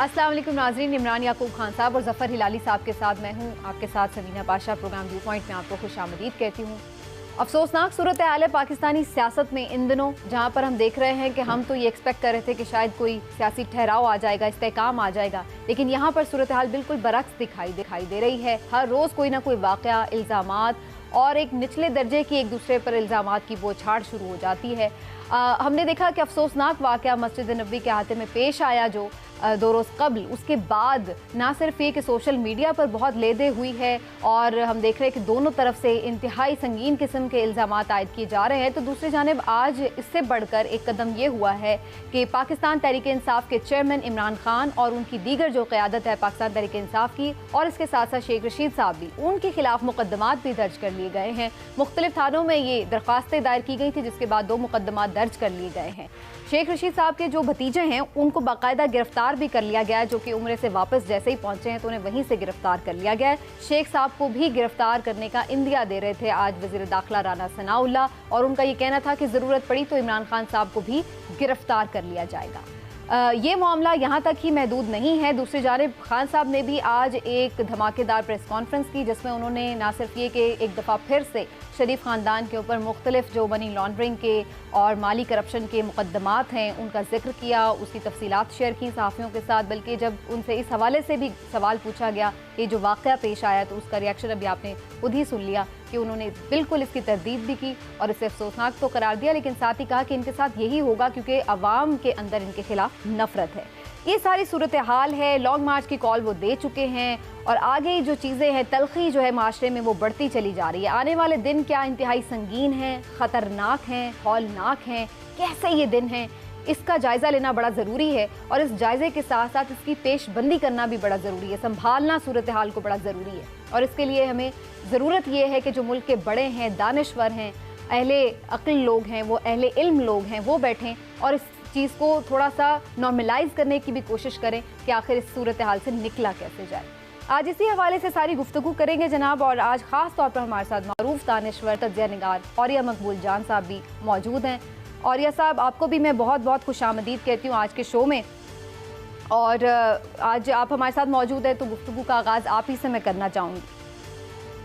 अस्सलाम वालेकुम नाज़रीन, इमरान याकूब खान साहब और ज़फ़र हिलाली साहब के साथ मैं हूँ आपके साथ Samina Pasha. Programme viewpoint में आपको खुशामदीद कहती हूँ। अफसोसनाक सूरत हाल है पाकिस्तानी सियासत में इन दिनों, जहाँ पर हम देख रहे हैं कि हम तो ये एक्सपेक्ट कर रहे थे कि शायद कोई सियासी ठहराव आ जाएगा, इस्तेहकाम आ जाएगा, लेकिन यहाँ पर सूरत हाल बिल्कुल बरक्स दिखाई दे रही है। हर रोज़ कोई ना कोई वाक़या, इल्ज़ामात और एक निचले दर्जे की एक दूसरे पर इल्ज़ामात की बौछार शुरू हो जाती है। हमने देखा कि अफसोसनाक वाक़या मस्जिद नबवी के अहाते में पेश आया जो 2 रोज़ कबल, उसके बाद ना सिर्फ ये कि सोशल मीडिया पर बहुत लेदे हुई है और हम देख रहे हैं कि दोनों तरफ से इंतहाई संगीन किस्म के इल्ज़ामात आयद किए जा रहे हैं, तो दूसरी जानिब आज इससे बढ़कर एक कदम ये हुआ है कि पाकिस्तान तहरीक इंसाफ के चेयरमैन इमरान खान और उनकी दीगर जो क़यादत है पाकिस्तान तहरीक इंसाफ की, और इसके साथ साथ शेख रशीद साहब भी, उनके खिलाफ मुकदमात भी दर्ज कर लिए गए हैं। मुख्तलिफ थानों में ये दरख्वास्तें दायर की गई थी, जिसके बाद 2 मुकदमात दर्ज कर लिए गए हैं। शेख रशीद साहब के जो भतीजे हैं उनको बाकायदा गिरफ्तार भी कर लिया गया है, जो कि उम्र से वापस जैसे ही पहुंचे हैं तो उन्हें वहीं से गिरफ्तार कर लिया गया है। शेख साहब को भी गिरफ्तार करने का इंदिया दे रहे थे आज वज़ीर दाखिला राना सनाउल्लाह, और उनका ये कहना था कि ज़रूरत पड़ी तो इमरान खान साहब को भी गिरफ्तार कर लिया जाएगा। ये मामला यहाँ तक ही महदूद नहीं है। दूसरी जानिब खान साहब ने भी आज एक धमाकेदार प्रेस कॉन्फ्रेंस की, जिसमें उन्होंने ना सिर्फ ये कि एक दफ़ा फिर से शरीफ ख़ानदान के ऊपर मुख्तलिफ जो मनी लॉन्ड्रिंग के और माली करप्शन के मुकदमात हैं उनका जिक्र किया, उसकी तफसीलात शेयर की सहाफ़ियों के साथ, बल्कि जब उनसे इस हवाले से भी सवाल पूछा गया कि जो वाक़या पेश आया तो उसका रिएक्शन अभी आपने खुद ही सुन लिया कि उन्होंने बिल्कुल इसकी तरदीद भी की और इसे अफसोसनाक तो करार दिया, लेकिन साथ ही कहा कि इनके साथ यही होगा क्योंकि अवाम के अंदर इनके खिलाफ नफरत है। ये सारी सूरत हाल है। लॉन्ग मार्च की कॉल वो दे चुके हैं और आगे जो चीज़ें हैं, तलखी जो है माशरे में वो बढ़ती चली जा रही है। आने वाले दिन क्या इंतहाई संगीन हैं, ख़तरनाक हैं, हौलनाक हैं, कैसे ये दिन हैं, इसका जायज़ा लेना बड़ा ज़रूरी है और इस जायज़े के साथ साथ इसकी पेशबंदी करना भी बड़ा ज़रूरी है। संभालना सूरत हाल को बड़ा ज़रूरी है और इसके लिए हमें ज़रूरत ये है कि जो मुल्क के बड़े हैं, दानिश्वर हैं, अहले अक्ल लोग हैं, वो अहले इल्म लोग हैं, वो बैठें और इस चीज़ को थोड़ा सा नॉर्मलाइज करने की भी कोशिश करें कि आखिर इस सूरत हाल से निकला कैसे जाए। आज इसी हवाले से सारी गुफ्तगू करेंगे जनाब, और आज ख़ास तौर पर हमारे साथ मारूफ दानिश्वर तज्ज़िया निगार औरिया मकबूल जान साहब भी मौजूद हैं। औरिया साहब, आपको भी मैं बहुत बहुत खुशामदीद कहती हूँ आज के शो में, और आज आप हमारे साथ मौजूद हैं तो गुफ्तगू का आगाज़ आप ही से मैं करना चाहूँगी।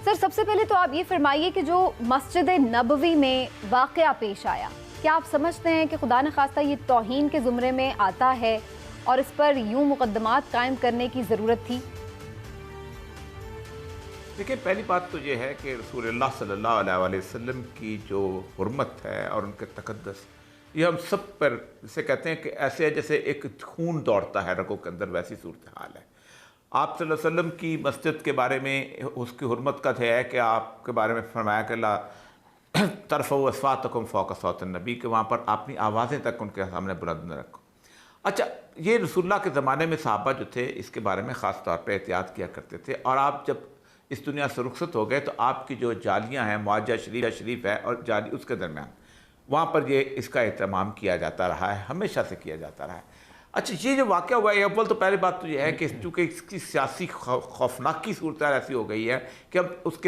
सर, सबसे पहले तो आप ये फरमाइए कि जो मस्जिद नबवी में वाक़या पेश आया, क्या आप समझते हैं कि खुदा न खास्ता ये तौहीन के ज़ुमरे में आता है और इस पर यूं मुकदमात कायम करने की ज़रूरत थी? देखिए, पहली बात तो ये है कि रसूलुल्लाह सल्लल्लाहु अलैहि वसल्लम की जो हुर्मत है और उनके तक़द्दुस, ये हम सब पर, जिसे कहते हैं कि ऐसे है जैसे एक खून दौड़ता है रगों के अंदर, वैसी सूरत हाल है। आप सल्लल्लाहु अलैहि वसल्लम की मस्जिद के बारे में उसकी हुर्मत का है कि आपके बारे में फरमाया कि ला तरफ़उ अस्वातकुम फ़ौक़ सौत नबी, के वहाँ पर अपनी आवाज़ें तक उनके सामने बुलंद न रखो। अच्छा, ये रसूलुल्लाह के ज़माने में सहाबा जो थे इसके बारे में ख़ास तौर पर एहतियात किया करते थे, और आप जब इस दुनिया से रुखसत हो गए तो आपकी जो जालियाँ हैं, मुआजा शरीफ है और जाली, उसके दरमियान वहाँ पर ये इसका एहतमाम किया जाता रहा है, हमेशा से किया जाता रहा है। अच्छा, ये जो वाक़या हुआ है, अव्वल तो पहली बात तो ये है कि चूँकि इसकी सियासी खौफनाकी सूरत ऐसी हो गई है कि अब उस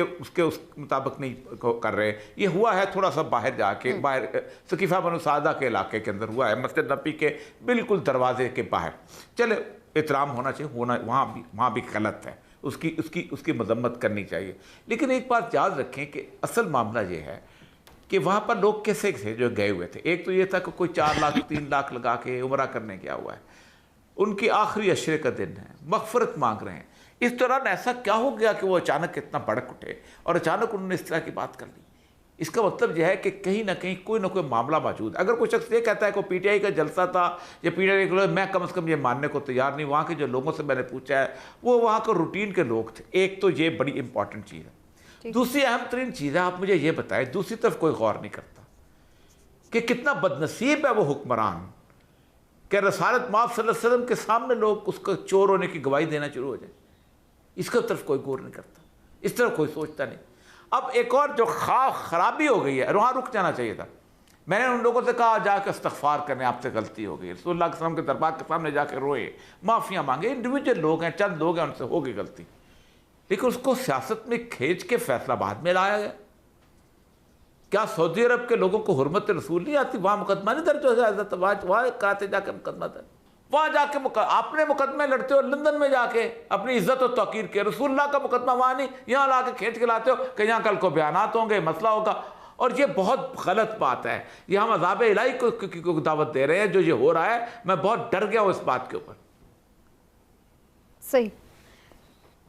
मुताबिक नहीं कर रहे। ये हुआ है थोड़ा सा बाहर जाके, बाहर सकीफ़ा बनु सादा के इलाके के अंदर हुआ है, मस्जिद नबी के बिल्कुल दरवाजे के बाहर। चले, एहतराम होना चाहिए, होना वहाँ भी गलत है, उसकी मजम्मत करनी चाहिए। लेकिन एक बात याद रखें कि असल मामला ये है कि वहाँ पर लोग कैसे थे जो गए हुए थे। एक तो ये था कि कोई 4 लाख 3 लाख लगा के उम्रा करने गया हुआ है, उनकी आखिरी अशरे का दिन है, मग़फ़िरत मांग रहे हैं। इस दौरान ऐसा क्या हो गया कि वो अचानक इतना भड़क उठे और अचानक उन्होंने इस तरह की बात कर ली? इसका मतलब यह है कि कहीं ना कहीं कोई ना कोई मामला मौजूद। अगर कोई शख्स ये कहता है कि पीटीआई का जलसा था या पीटीआई के लोग, मैं कम से कम ये मानने को तैयार नहीं। वहाँ के जो लोगों से मैंने पूछा है वो वहाँ के रूटीन के लोग थे। एक तो ये बड़ी इंपॉर्टेंट चीज़ है। दूसरी अहम तरीन चीज़ है, आप मुझे ये बताएं, दूसरी तरफ कोई गौर नहीं करता कि कितना बदनसीब है वो हुक्मरान कि रसालत माफ़ सल्लल्लाहु अलैहि वसल्लम के सामने लोग उसका चोर होने की गवाही देना शुरू हो जाए। इसकी तरफ कोई गौर नहीं करता, इस तरफ कोई सोचता नहीं। अब एक और जो खराबी हो गई है, वहाँ रुक जाना चाहिए था। मैंने उन लोगों से कहा जाकर इस्तग़फ़ार करने, आपसे गलती हो गई। रसूलुल्लाह के सल्लल्लाहु अलैहि वसल्लम के दरबार के सामने जाकर रोए, माफ़ियाँ मांगे। इंडिविजुअल लोग हैं, चंद लोग हैं, उनसे हो गई गलती, लेकिन उसको सियासत में खींच के फैसलाबाद में लाया गया। क्या सऊदी अरब के लोगों को हुर्मत रसूल नहीं आती? वहाँ मुकदमा नहीं दर्ज हो जाता, वहाँ कराते जाकर मुकदमा दर्ज, वहां जाके आपने मुकदमे लड़ते हो लंदन में जाके अपनी इज्जत और तौकीर के, रसूलुल्लाह का मुकदमा वहां नहीं, यहाँ ला के खींच के लाते हो कि यहाँ कल को बयानात होंगे, मसला होगा। और ये बहुत गलत बात है। ये हम अज़ाब इलाही को दावत दे रहे हैं। जो ये हो रहा है, मैं बहुत डर गया हूँ इस बात के ऊपर। सही।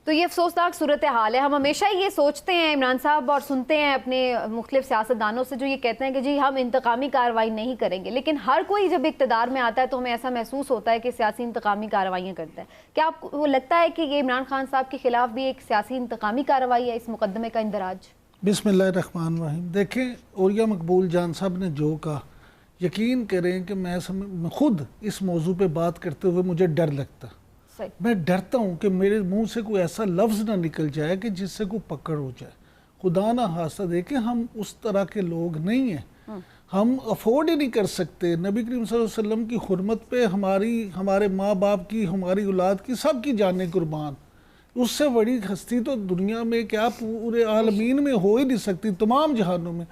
तो ये अफसोसनाक सूरत हाल है। हम हमेशा ये सोचते हैं इमरान साहब और सुनते हैं अपने मुख्तलिफ सियासतदानों से जो ये कहते हैं कि जी हम इंतकामी कार्रवाई नहीं करेंगे, लेकिन हर कोई जब इक़्तिदार में आता है तो हमें ऐसा महसूस होता है कि सियासी इंतकामी कार्रवाइयाँ करता है। क्या आपको लगता है कि ये इमरान खान साहब के खिलाफ भी एक सियासी इंतकामी कार्रवाई है, इस मुकदमे का इंदराज? बिस्मिल्लाहिर्रहमानिर्रहीम। देखें, औलिया मकबूल जान साहब ने जो कहा, यकीन करें कि मैं खुद इस मौजू पे बात करते हुए मुझे डर लगता। मैं डरता हूँ कि मेरे मुंह से कोई ऐसा लफ्ज़ ना निकल जाए कि जिससे कोई पकड़ हो जाए। खुदा ना हादसा देखे, हम उस तरह के लोग नहीं हैं। हम अफोर्ड ही नहीं कर सकते। नबी करीम सल्लल्लाहु अलैहि वसल्लम की हुर्मत पे हमारे माँ बाप की, हमारी औलाद की, सब की जानें कुर्बान। उससे बड़ी हस्ती तो दुनिया में क्या पूरे आलमीन में हो ही नहीं सकती, तमाम जहानों में।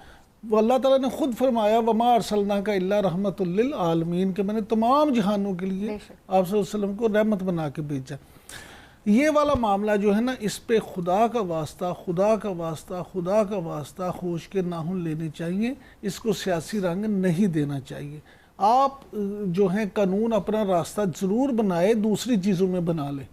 अल्लाह ताला ने खुद फरमाया वमा अरसलना का इल्ला रहमतुल लिल आलमीन, के मैंने तमाम जहानों के लिए आप सल्लल्लाहु अलैहि वसल्लम को रहमत बना के भेजा। ये वाला मामला जो है ना, इस पे खुदा का वास्ता, खुदा का वास्ता, खुदा का वास्ता होश के नाहुन लेने चाहिए। इसको सियासी रंग नहीं देना चाहिए। आप जो है कानून अपना रास्ता ज़रूर बनाए, दूसरी चीज़ों में बना ले।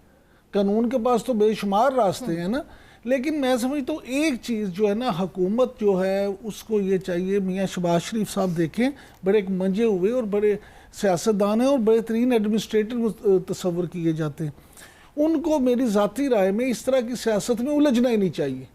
कानून के पास तो बेशुमार रास्ते हैं ना, लेकिन मैं समझता हूँ एक चीज़ जो है ना, हुकूमत जो है उसको ये चाहिए। मियाँ शहबाज शरीफ साहब देखें, बड़े एक मंजे हुए और बड़े सियासतदान हैं और बेहतरीन एडमिनिस्ट्रेटर तस्वर किए जाते हैं। उनको मेरी ज़ाती राय में इस तरह की सियासत में उलझना ही नहीं चाहिए।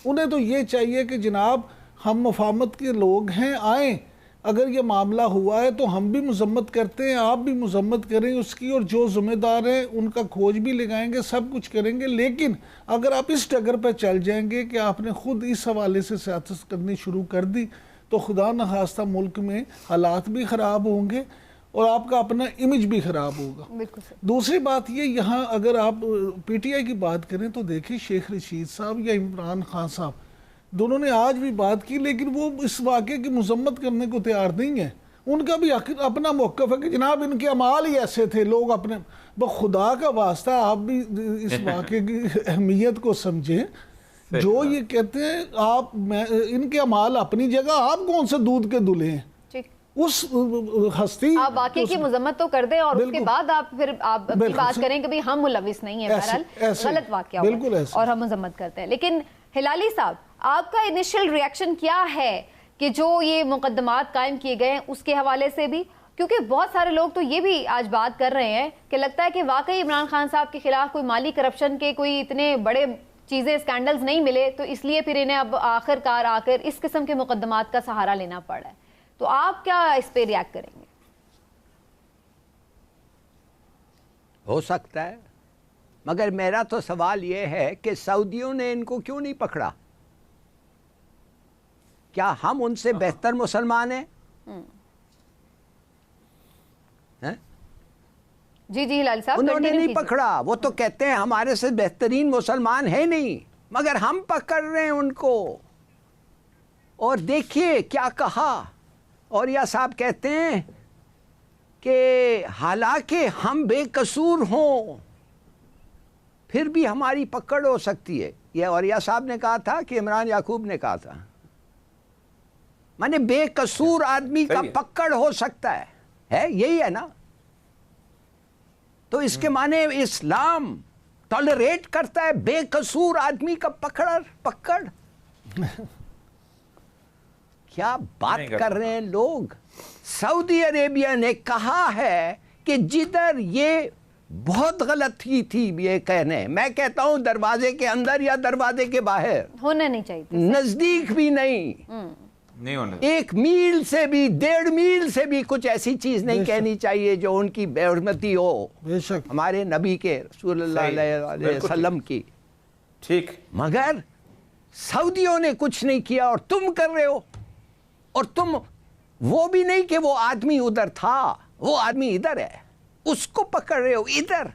उन्हें तो ये चाहिए कि जनाब हम मफामत के लोग हैं, आएँ, अगर ये मामला हुआ है तो हम भी मजम्मत करते हैं, आप भी मजम्मत करें उसकी, और जो ज़िम्मेदार हैं उनका खोज भी लगाएंगे, सब कुछ करेंगे। लेकिन अगर आप इस डगर पर चल जाएंगे कि आपने ख़ुद इस हवाले से सियासत करनी शुरू कर दी, तो खुदा न खास्ता मुल्क में हालात भी ख़राब होंगे और आपका अपना इमेज भी ख़राब होगा। दूसरी बात ये, यहाँ अगर आप PTI की बात करें तो देखिए, शेख रशीद साहब या इमरान खान साहब दोनों ने आज भी बात की, लेकिन वो इस वाक़े की मजम्मत करने को तैयार नहीं है। उनका भी अपना मौक़िफ़ है कि जनाब इनके अमाल ही ऐसे थे। लोग अपने खुदा का वास्ता आप भी इस वाक़े की अहमियत को समझें। जो ये कहते हैं आप इनके अमाल अपनी जगह, आप कौन से दूध के दूल्हे हैं? उस हस्ती आप वाक़े की मजम्मत तो कर दें और उसके बाद आप फिर आप बात करें कि भाई हम मुलविस नहीं है, बहरहाल गलत वाक़या हुआ और हम मजम्मत करते हैं। लेकिन हिलाली साहब, आपका इनिशियल रिएक्शन क्या है कि जो ये मुकदमात कायम किए गए हैं उसके हवाले से भी? क्योंकि बहुत सारे लोग तो ये भी आज बात कर रहे हैं कि लगता है कि वाकई इमरान खान साहब के खिलाफ कोई माली करप्शन के कोई इतने बड़े चीज़ें, स्कैंडल्स नहीं मिले, तो इसलिए फिर इन्हें अब आखिरकार आकर इस किस्म के मुकदमात का सहारा लेना पड़ा है। तो आप क्या इस पे रिएक्ट करेंगे? हो सकता है, मगर मेरा तो सवाल ये है कि सऊदियों ने इनको क्यों नहीं पकड़ा? क्या हम उनसे बेहतर मुसलमान हैं? जी जी लाल साहब, उन्होंने नहीं पकड़ा। वो तो कहते हैं हमारे से बेहतरीन मुसलमान है नहीं, मगर हम पकड़ रहे हैं उनको। और देखिए क्या कहा, और यह साहब कहते हैं कि हालांकि हम बेकसूर हों फिर भी हमारी पकड़ हो सकती है। यह औरिया साहब ने कहा था कि इमरान याकूब ने कहा था, माने बेकसूर आदमी का पकड़ हो सकता है यही है ना? तो इसके माने इस्लाम टॉलरेट करता है बेकसूर आदमी का पकड़। क्या बात कर रहे हैं लोग? सऊदी अरेबिया ने कहा है कि जिधर ये बहुत गलती थी, ये कहने, मैं कहता हूं दरवाजे के अंदर या दरवाजे के बाहर होना नहीं चाहिए, नजदीक भी नहीं होना, 1 मील से भी 1.5 मील से भी कुछ ऐसी चीज नहीं कहनी चाहिए जो उनकी बेहरमती हो हमारे नबी के सल्लल्लाहु अलैहि वसल्लम की। ठीक, मगर सऊदियों ने कुछ नहीं किया और तुम कर रहे हो। और तुम वो भी नहीं कि वो आदमी उधर था, वो आदमी इधर है, उसको पकड़ रहे हो इधर।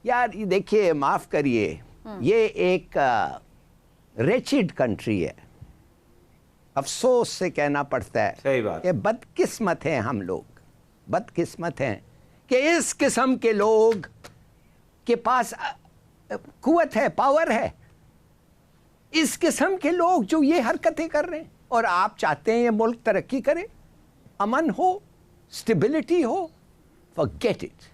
यार ये देखिए, माफ करिए, ये एक रेचिड कंट्री है। अफसोस से कहना पड़ता है, सही बात, ये बदकिस्मत हैं हम लोग, बदकिस्मत हैं कि इस किस्म के लोग के पास कुव्वत है, पावर है, इस किस्म के लोग जो ये हरकतें कर रहे हैं, और आप चाहते हैं ये मुल्क तरक्की करे, अमन हो, स्टेबिलिटी हो, फॉरगेट इट।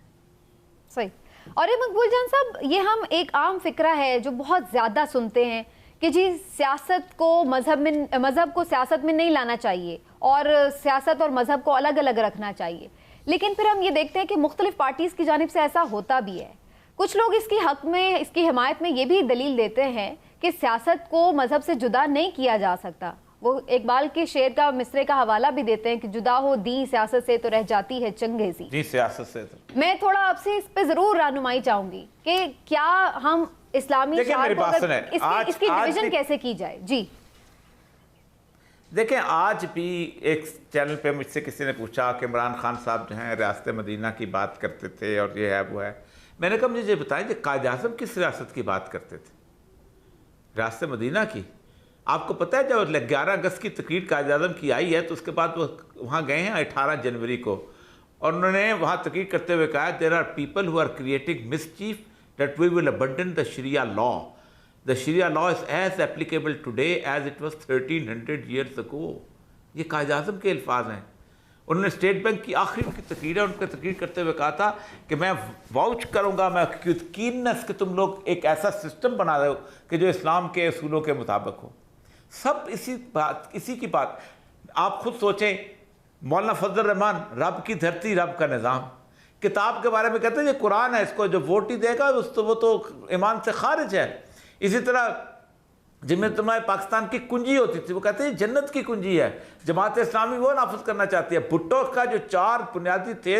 सही। और ये मकबूल जान साहब, ये हम एक आम फिक्रा है जो बहुत ज़्यादा सुनते हैं कि जी सियासत को मज़हब को सियासत में नहीं लाना चाहिए और सियासत और मज़हब को अलग अलग रखना चाहिए, लेकिन फिर हम ये देखते हैं कि मुख्तलिफ पार्टीज़ की जानिब से ऐसा होता भी है। कुछ लोग इसकी हक में, इसकी हिमायत में ये भी दलील देते हैं कि सियासत को मज़हब से जुदा नहीं किया जा सकता। वो इकबाल के शेर का, मिसरे का हवाला भी देते हैं कि जुदा हो दी सियासत से तो रह जाती है चंगेज़ी। जी, सियासत से तो मैं थोड़ा आपसे इस पे ज़रूर रहनुमाई चाहूँगी कि क्या हम इस्लामी शार को इसकी डिवीजन कैसे की जाए? जी देखें, आज भी एक चैनल पे मुझसे किसी ने पूछा कि इमरान खान साहब जो हैं रियासत मदीना की बात करते थे और ये है वो है। मैंने कहा मुझे ये बताएं कि कायद आज़म किस रियासत की बात करते थे? रियासत मदीना की। आपको पता है जब 11 अगस्त की तकरीर कायद आज़म की आई है तो उसके बाद वो वहाँ गए हैं 18 जनवरी को, और उन्होंने वहाँ तकरीर करते हुए कहा there are people who are creating mischief that we will abandon the शरिया लॉ। द शरिया law is as applicable today as it was 1300 years ago. ये कायद आज़म के अल्फाज हैं। उन्होंने स्टेट बैंक की आखिरी की तकरीर है, उनका तकरीर करते हुए कहा था कि मैं वाउच करूँगा, मैं यकीनस कि तुम लोग एक ऐसा सिस्टम बना रहे हो कि जो इस्लाम के असूलों के मुताबिक हो। सब इसी की बात। आप खुद सोचें, मौलाना फजल रहमान, रब की धरती रब का निज़ाम, किताब के बारे में कहते हैं ये कुरान है, इसको जो वोट ही देगा वो तो ईमान से खारिज है। इसी तरह जमीयत पाकिस्तान की कुंजी होती थी, वो कहते हैं जन्नत की कुंजी है, जमात इस्लामी वो नाफिज करना चाहती है। भुट्टो का जो 4 बुनियादी थे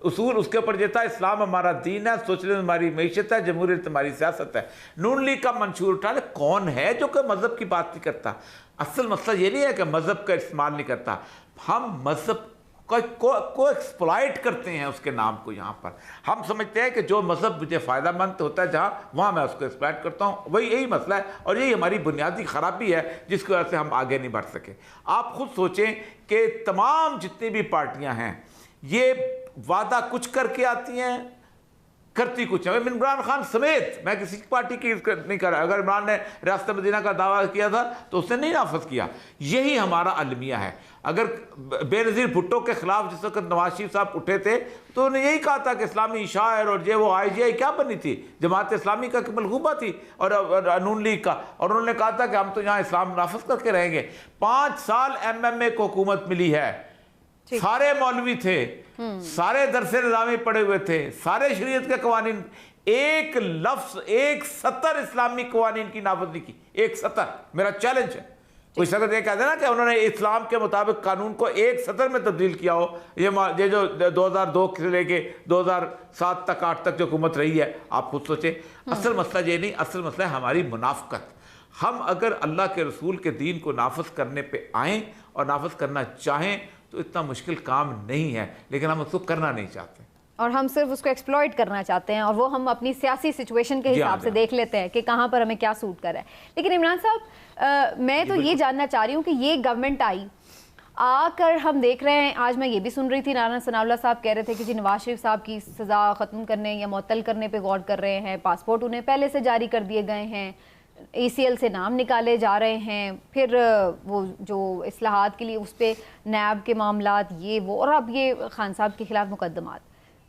उसूल, उसके ऊपर ये था इस्लाम हमारा दीन है, सोशलिज्म हमारी मैशत है, जमहूरियत हमारी सियासत है। नून लीग का मंशूर उठा ले, कौन है जो कि मज़हब की बात नहीं करता? असल मसला ये नहीं है कि मज़हब का इस्तेमाल नहीं करता, हम मज़हब को एक्सप्लॉइट करते हैं उसके नाम को। यहाँ पर हम समझते हैं कि जो मज़हब मुझे फ़ायदेमंद होता है जहाँ, वहाँ मैं उसको एक्सप्लॉइट करता हूँ। वही यही मसला है और यही हमारी बुनियादी ख़राबी है जिसकी वजह से हम आगे नहीं बढ़ सके। आप खुद सोचें कि तमाम जितनी भी पार्टियाँ हैं ये वादा कुछ करके आती हैं, करती कुछ है। इमरान खान समेत मैं किसी पार्टी की नहीं कर रहा, अगर इमरान ने रियासत मदीना का दावा किया था तो उसने नहीं नाफज किया। यही हमारा अलमिया है। अगर बेनज़ीर भुट्टो के खिलाफ जिस वक्त नवाज शरीफ साहब उठे थे तो उन्होंने यही कहा था कि इस्लामी शायर और ये वो IGI क्या बनी थी, जमात इस्लामी का मलगूबा थी और नून लीग का, और उन्होंने कहा था कि हम तो यहाँ इस्लाम नाफज करके रहेंगे। 5 साल MMA को हुकूमत मिली है, सारे मौलवी थे, सारे दरसे निज़ामी पढ़े हुए थे, सारे शरीयत के कवानीन, एक लफ्ज़, एक सतर इस्लामी कवानीन की नाफज नहीं की, एक सतर। मेरा चैलेंज है, कोई शख्स ये कहते ना कि उन्होंने इस्लाम के मुताबिक कानून को एक सतर में तब्दील किया हो। ये जो 2002 से लेके 2007 तक 8 तक जो हुकूमत रही है, आप खुद सोचें। असल मसला ये नहीं, असल मसला है हमारी मुनाफकत। हम अगर अल्लाह के रसूल के दीन को नाफज करने पे आएँ और नाफज करना चाहें तो इतना मुश्किल काम नहीं है, लेकिन हम उसको करना नहीं चाहते और हम सिर्फ उसको एक्सप्लॉइट करना चाहते हैं, और वो हम अपनी सियासी सिचुएशन के हिसाब से देख लेते हैं कि कहाँ पर हमें क्या सूट कर रहा है। लेकिन इमरान साहब, मैं तो ये जानना चाह रही हूँ कि ये गवर्नमेंट आकर हम देख रहे हैं, आज मैं ये भी सुन रही थी राना सनाउल्लाह साहब कह रहे थे कि जी नवाज शरीफ साहब की सज़ा ख़त्म करने या मुअत्तल करने पर गौर कर रहे हैं, पासपोर्ट उन्हें पहले से जारी कर दिए गए हैं, ACL से नाम निकाले जा रहे हैं, फिर वो जो इस्लाहात के लिए उस पर नैब के मामलात ये वो, और अब ये खान साहब के खिलाफ मुकदमात।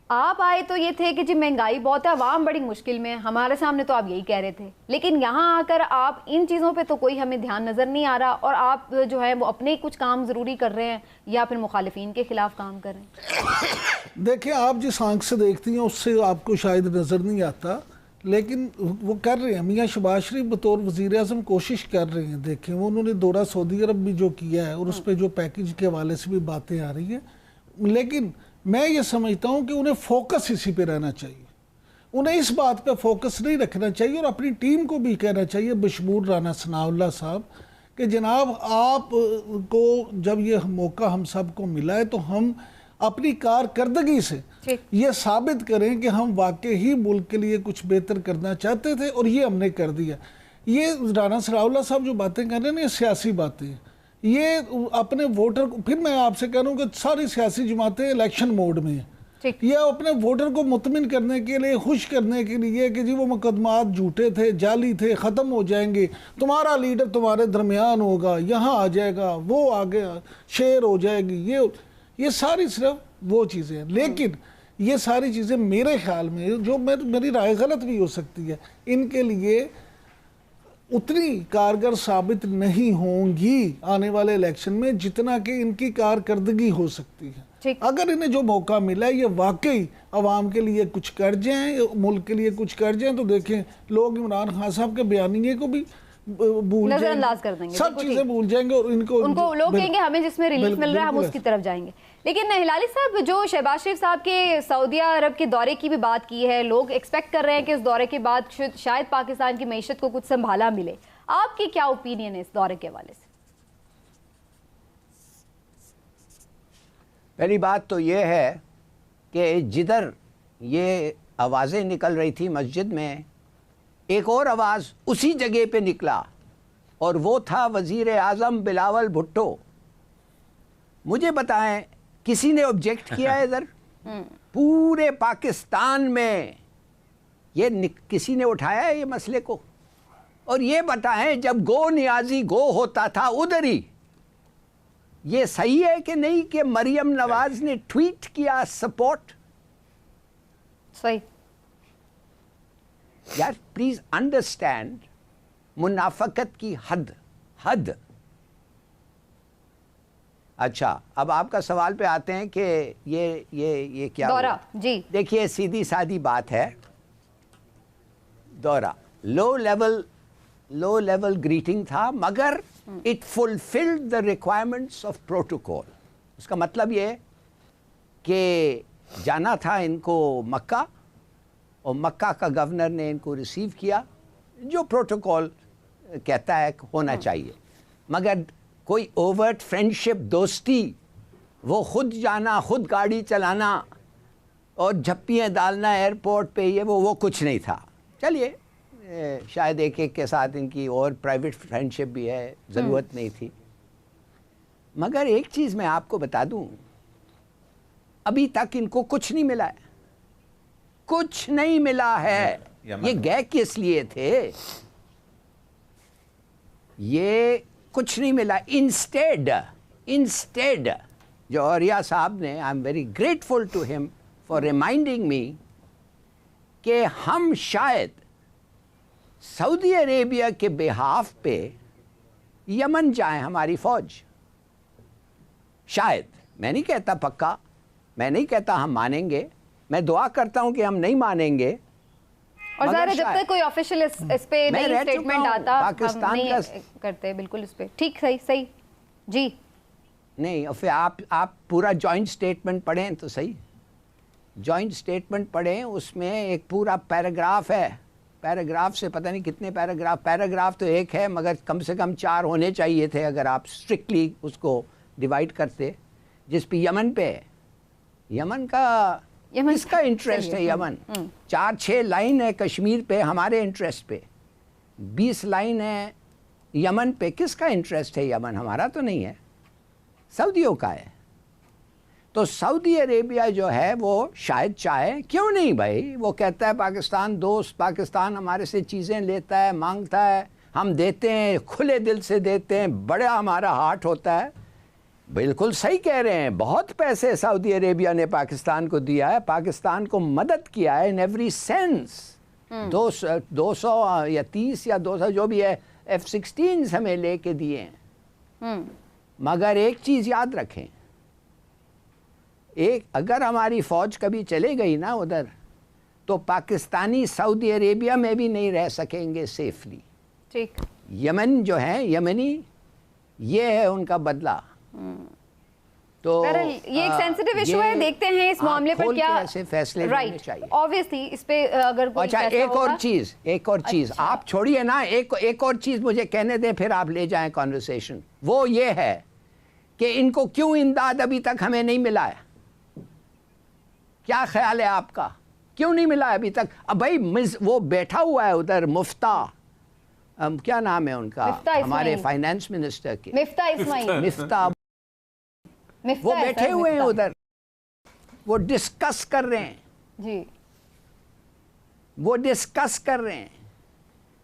आप आए तो ये थे कि जी महंगाई बहुत है, अवाम बड़ी मुश्किल में है, हमारे सामने तो आप यही कह रहे थे, लेकिन यहाँ आकर आप इन चीज़ों पे तो कोई हमें ध्यान नज़र नहीं आ रहा, और आप जो है वो अपने कुछ काम ज़रूरी कर रहे हैं या फिर मुखालिफिन के खिलाफ काम कर रहे हैं। देखिए, आप जिस आंख से देखती हैं उससे आपको शायद नज़र नहीं आता, लेकिन वो कर रहे हैं। मियाँ शहबाज शरीफ बतौर वज़ीर आज़म कोशिश कर रहे हैं। देखें, वो उन्होंने दौरा सऊदी अरब भी जो किया है और उस पर जो पैकेज के हवाले से भी बातें आ रही हैं, लेकिन मैं ये समझता हूँ कि उन्हें फोकस इसी पे रहना चाहिए। उन्हें इस बात पे फोकस नहीं रखना चाहिए और अपनी टीम को भी कहना चाहिए, बशमूल राना सनाउल्लाह साहब, कि जनाब आप को जब ये मौका हम सब को मिला है तो हम अपनी कारकर्दगी से ये साबित करें कि हम वाकई ही मुल्क के लिए कुछ बेहतर करना चाहते थे और ये हमने कर दिया। ये राना सनाउल्लाह साहब जो बातें कर रहे हैं ना, ये सियासी बातें हैं। ये अपने वोटर को, फिर मैं आपसे कह रहा हूँ कि सारी सियासी जमातें इलेक्शन मोड में हैं। ये अपने वोटर को मुतमिन करने के लिए, खुश करने के लिए कि जी वो मुकदमात झूठे थे, जाली थे, ख़त्म हो जाएंगे, तुम्हारा लीडर तुम्हारे दरमियान होगा, यहाँ आ जाएगा, वो आगे शेर हो जाएगी, ये सारी सिर्फ वो चीज़ें हैं। लेकिन ये सारी चीज़ें मेरे ख्याल में, जो मेरी राय गलत भी हो सकती है, इनके लिए उतनी कारगर साबित नहीं होंगी आने वाले इलेक्शन में जितना कि इनकी कारकर्दगी हो सकती है। अगर इन्हें जो मौका मिला है, ये वाकई अवाम के लिए कुछ कर जाएं, मुल्क के लिए कुछ कर जाएं, तो देखें लोग इमरान खान साहब के बयानिए को भी भूल नजरअंदाज कर देंगे, सब चीजें भूल जाएंगे और उनको लोग कहेंगे हमें जिसमें रिलीफ मिल रहा है हम उसकी तरफ जाएंगे। लेकिन हिलाली साहब, जो शहबाज शरीफ साहब के सऊदी अरब के दौरे की भी बात की है, लोग एक्सपेक्ट कर रहे हैं कि इस दौरे के बाद शायद पाकिस्तान की मईशत को कुछ संभाला मिले। आपकी क्या ओपिनियन है इस दौरे के हवाले से? पहली बात तो ये है कि जिधर ये आवाज़ें निकल रही थी मस्जिद में, एक और आवाज़ उसी जगह पे निकला और वो था वज़ीर आज़म बिलावल भुट्टो। मुझे बताएं, किसी ने ऑब्जेक्ट किया है इधर? पूरे पाकिस्तान में ये किसी ने उठाया है ये मसले को? और ये बताएं, जब गो नियाजी गो होता था उधर ही, ये सही है कि नहीं कि मरियम नवाज ने ट्वीट किया सपोर्ट? सही। यार प्लीज अंडरस्टैंड मुनाफकत की हद। अच्छा, अब आपका सवाल पे आते हैं कि ये क्या दौरा जी। देखिए, सीधी सादी बात है, दौरा लो लेवल ग्रीटिंग था, मगर it fulfilled the requirements of protocol. उसका मतलब ये कि जाना था इनको मक्का और मक्का का गवर्नर ने इनको रिसीव किया, जो प्रोटोकॉल कहता है होना चाहिए। मगर कोई ओवर्ट फ्रेंडशिप, दोस्ती, वो खुद जाना, खुद गाड़ी चलाना और झप्पियाँ डालना एयरपोर्ट पे, ये वो कुछ नहीं था। चलिए, शायद एक के साथ इनकी और प्राइवेट फ्रेंडशिप भी है, ज़रूरत नहीं थी। मगर एक चीज़ मैं आपको बता दूं, अभी तक इनको कुछ नहीं मिला है, कुछ नहीं मिला है। ये गए किस लिए थे? ये कुछ नहीं मिला। इंस्टेड जौहरिया साहब ने, I am very grateful to him for reminding me कि हम शायद सऊदी अरेबिया के बिहाफ पे यमन जाए हमारी फौज। शायद, मैं नहीं कहता पक्का, मैं नहीं कहता हम मानेंगे, मैं दुआ करता हूं कि हम नहीं मानेंगे। और ज़ाहिर है जब तक कोई ऑफिशियल इस पे नहीं स्टेटमेंट आता, पाकिस्तान हम नहीं करते बिल्कुल इस पे। ठीक, सही जी। नहीं, और फिर आप पूरा जॉइंट स्टेटमेंट पढ़ें तो सही। जॉइंट स्टेटमेंट पढ़ें, उसमें एक पूरा पैराग्राफ है। पैराग्राफ से पता नहीं कितने पैराग्राफ तो एक है, मगर कम से कम 4 होने चाहिए थे अगर आप स्ट्रिक्टली उसको डिवाइड करते, जिस पे यमन पे है। यमन किसका इंटरेस्ट है? यमन 4-6 लाइन है कश्मीर पे, हमारे इंटरेस्ट पे 20 लाइन है यमन पे। किसका इंटरेस्ट है यमन? हमारा तो नहीं है, सऊदियों का है। तो सऊदी अरेबिया जो है वो शायद चाहे, क्यों नहीं भाई, वो कहता है पाकिस्तान दोस्त, पाकिस्तान हमारे से चीज़ें लेता है, मांगता है, हम देते हैं, खुले दिल से देते हैं, बड़ा हमारा हार्ट होता है। बिल्कुल सही कह रहे हैं, बहुत पैसे सऊदी अरेबिया ने पाकिस्तान को दिया है, पाकिस्तान को मदद किया है इन एवरी सेंस। 200 या 30 या 200 जो भी है F-16 हमें लेके दिए हैं। मगर एक चीज़ याद रखें, अगर हमारी फ़ौज कभी चले गई ना उधर, तो पाकिस्तानी सऊदी अरेबिया में भी नहीं रह सकेंगे सेफली। ठीक। यमन जो है, यमनी, ये है उनका बदला। तो ये एक सेंसिटिव इशू है, देखते हैं इस मामले पर क्या ऐसे फैसले लेने चाहिए। ऑब्वियसली इस पे अगर कोई अच्छा, एक और चीज अच्छा। आप छोड़िए ना, एक और चीज मुझे कहने दें, फिर आप ले जाएं कॉन्वर्सेशन। वो ये है कि इनको क्यों इमदाद अभी तक हमें नहीं मिला है? क्या ख्याल है आपका, क्यों नहीं मिला अभी तक? अब भाई वो बैठा हुआ है उधर, मुफ्ता, क्या नाम है उनका, हमारे फाइनेंस मिनिस्टर के, मिफ्ता इस्माइल, वो बैठे हुए हैं उधर। वो डिस्कस कर रहे हैं जी, वो डिस्कस कर रहे हैं।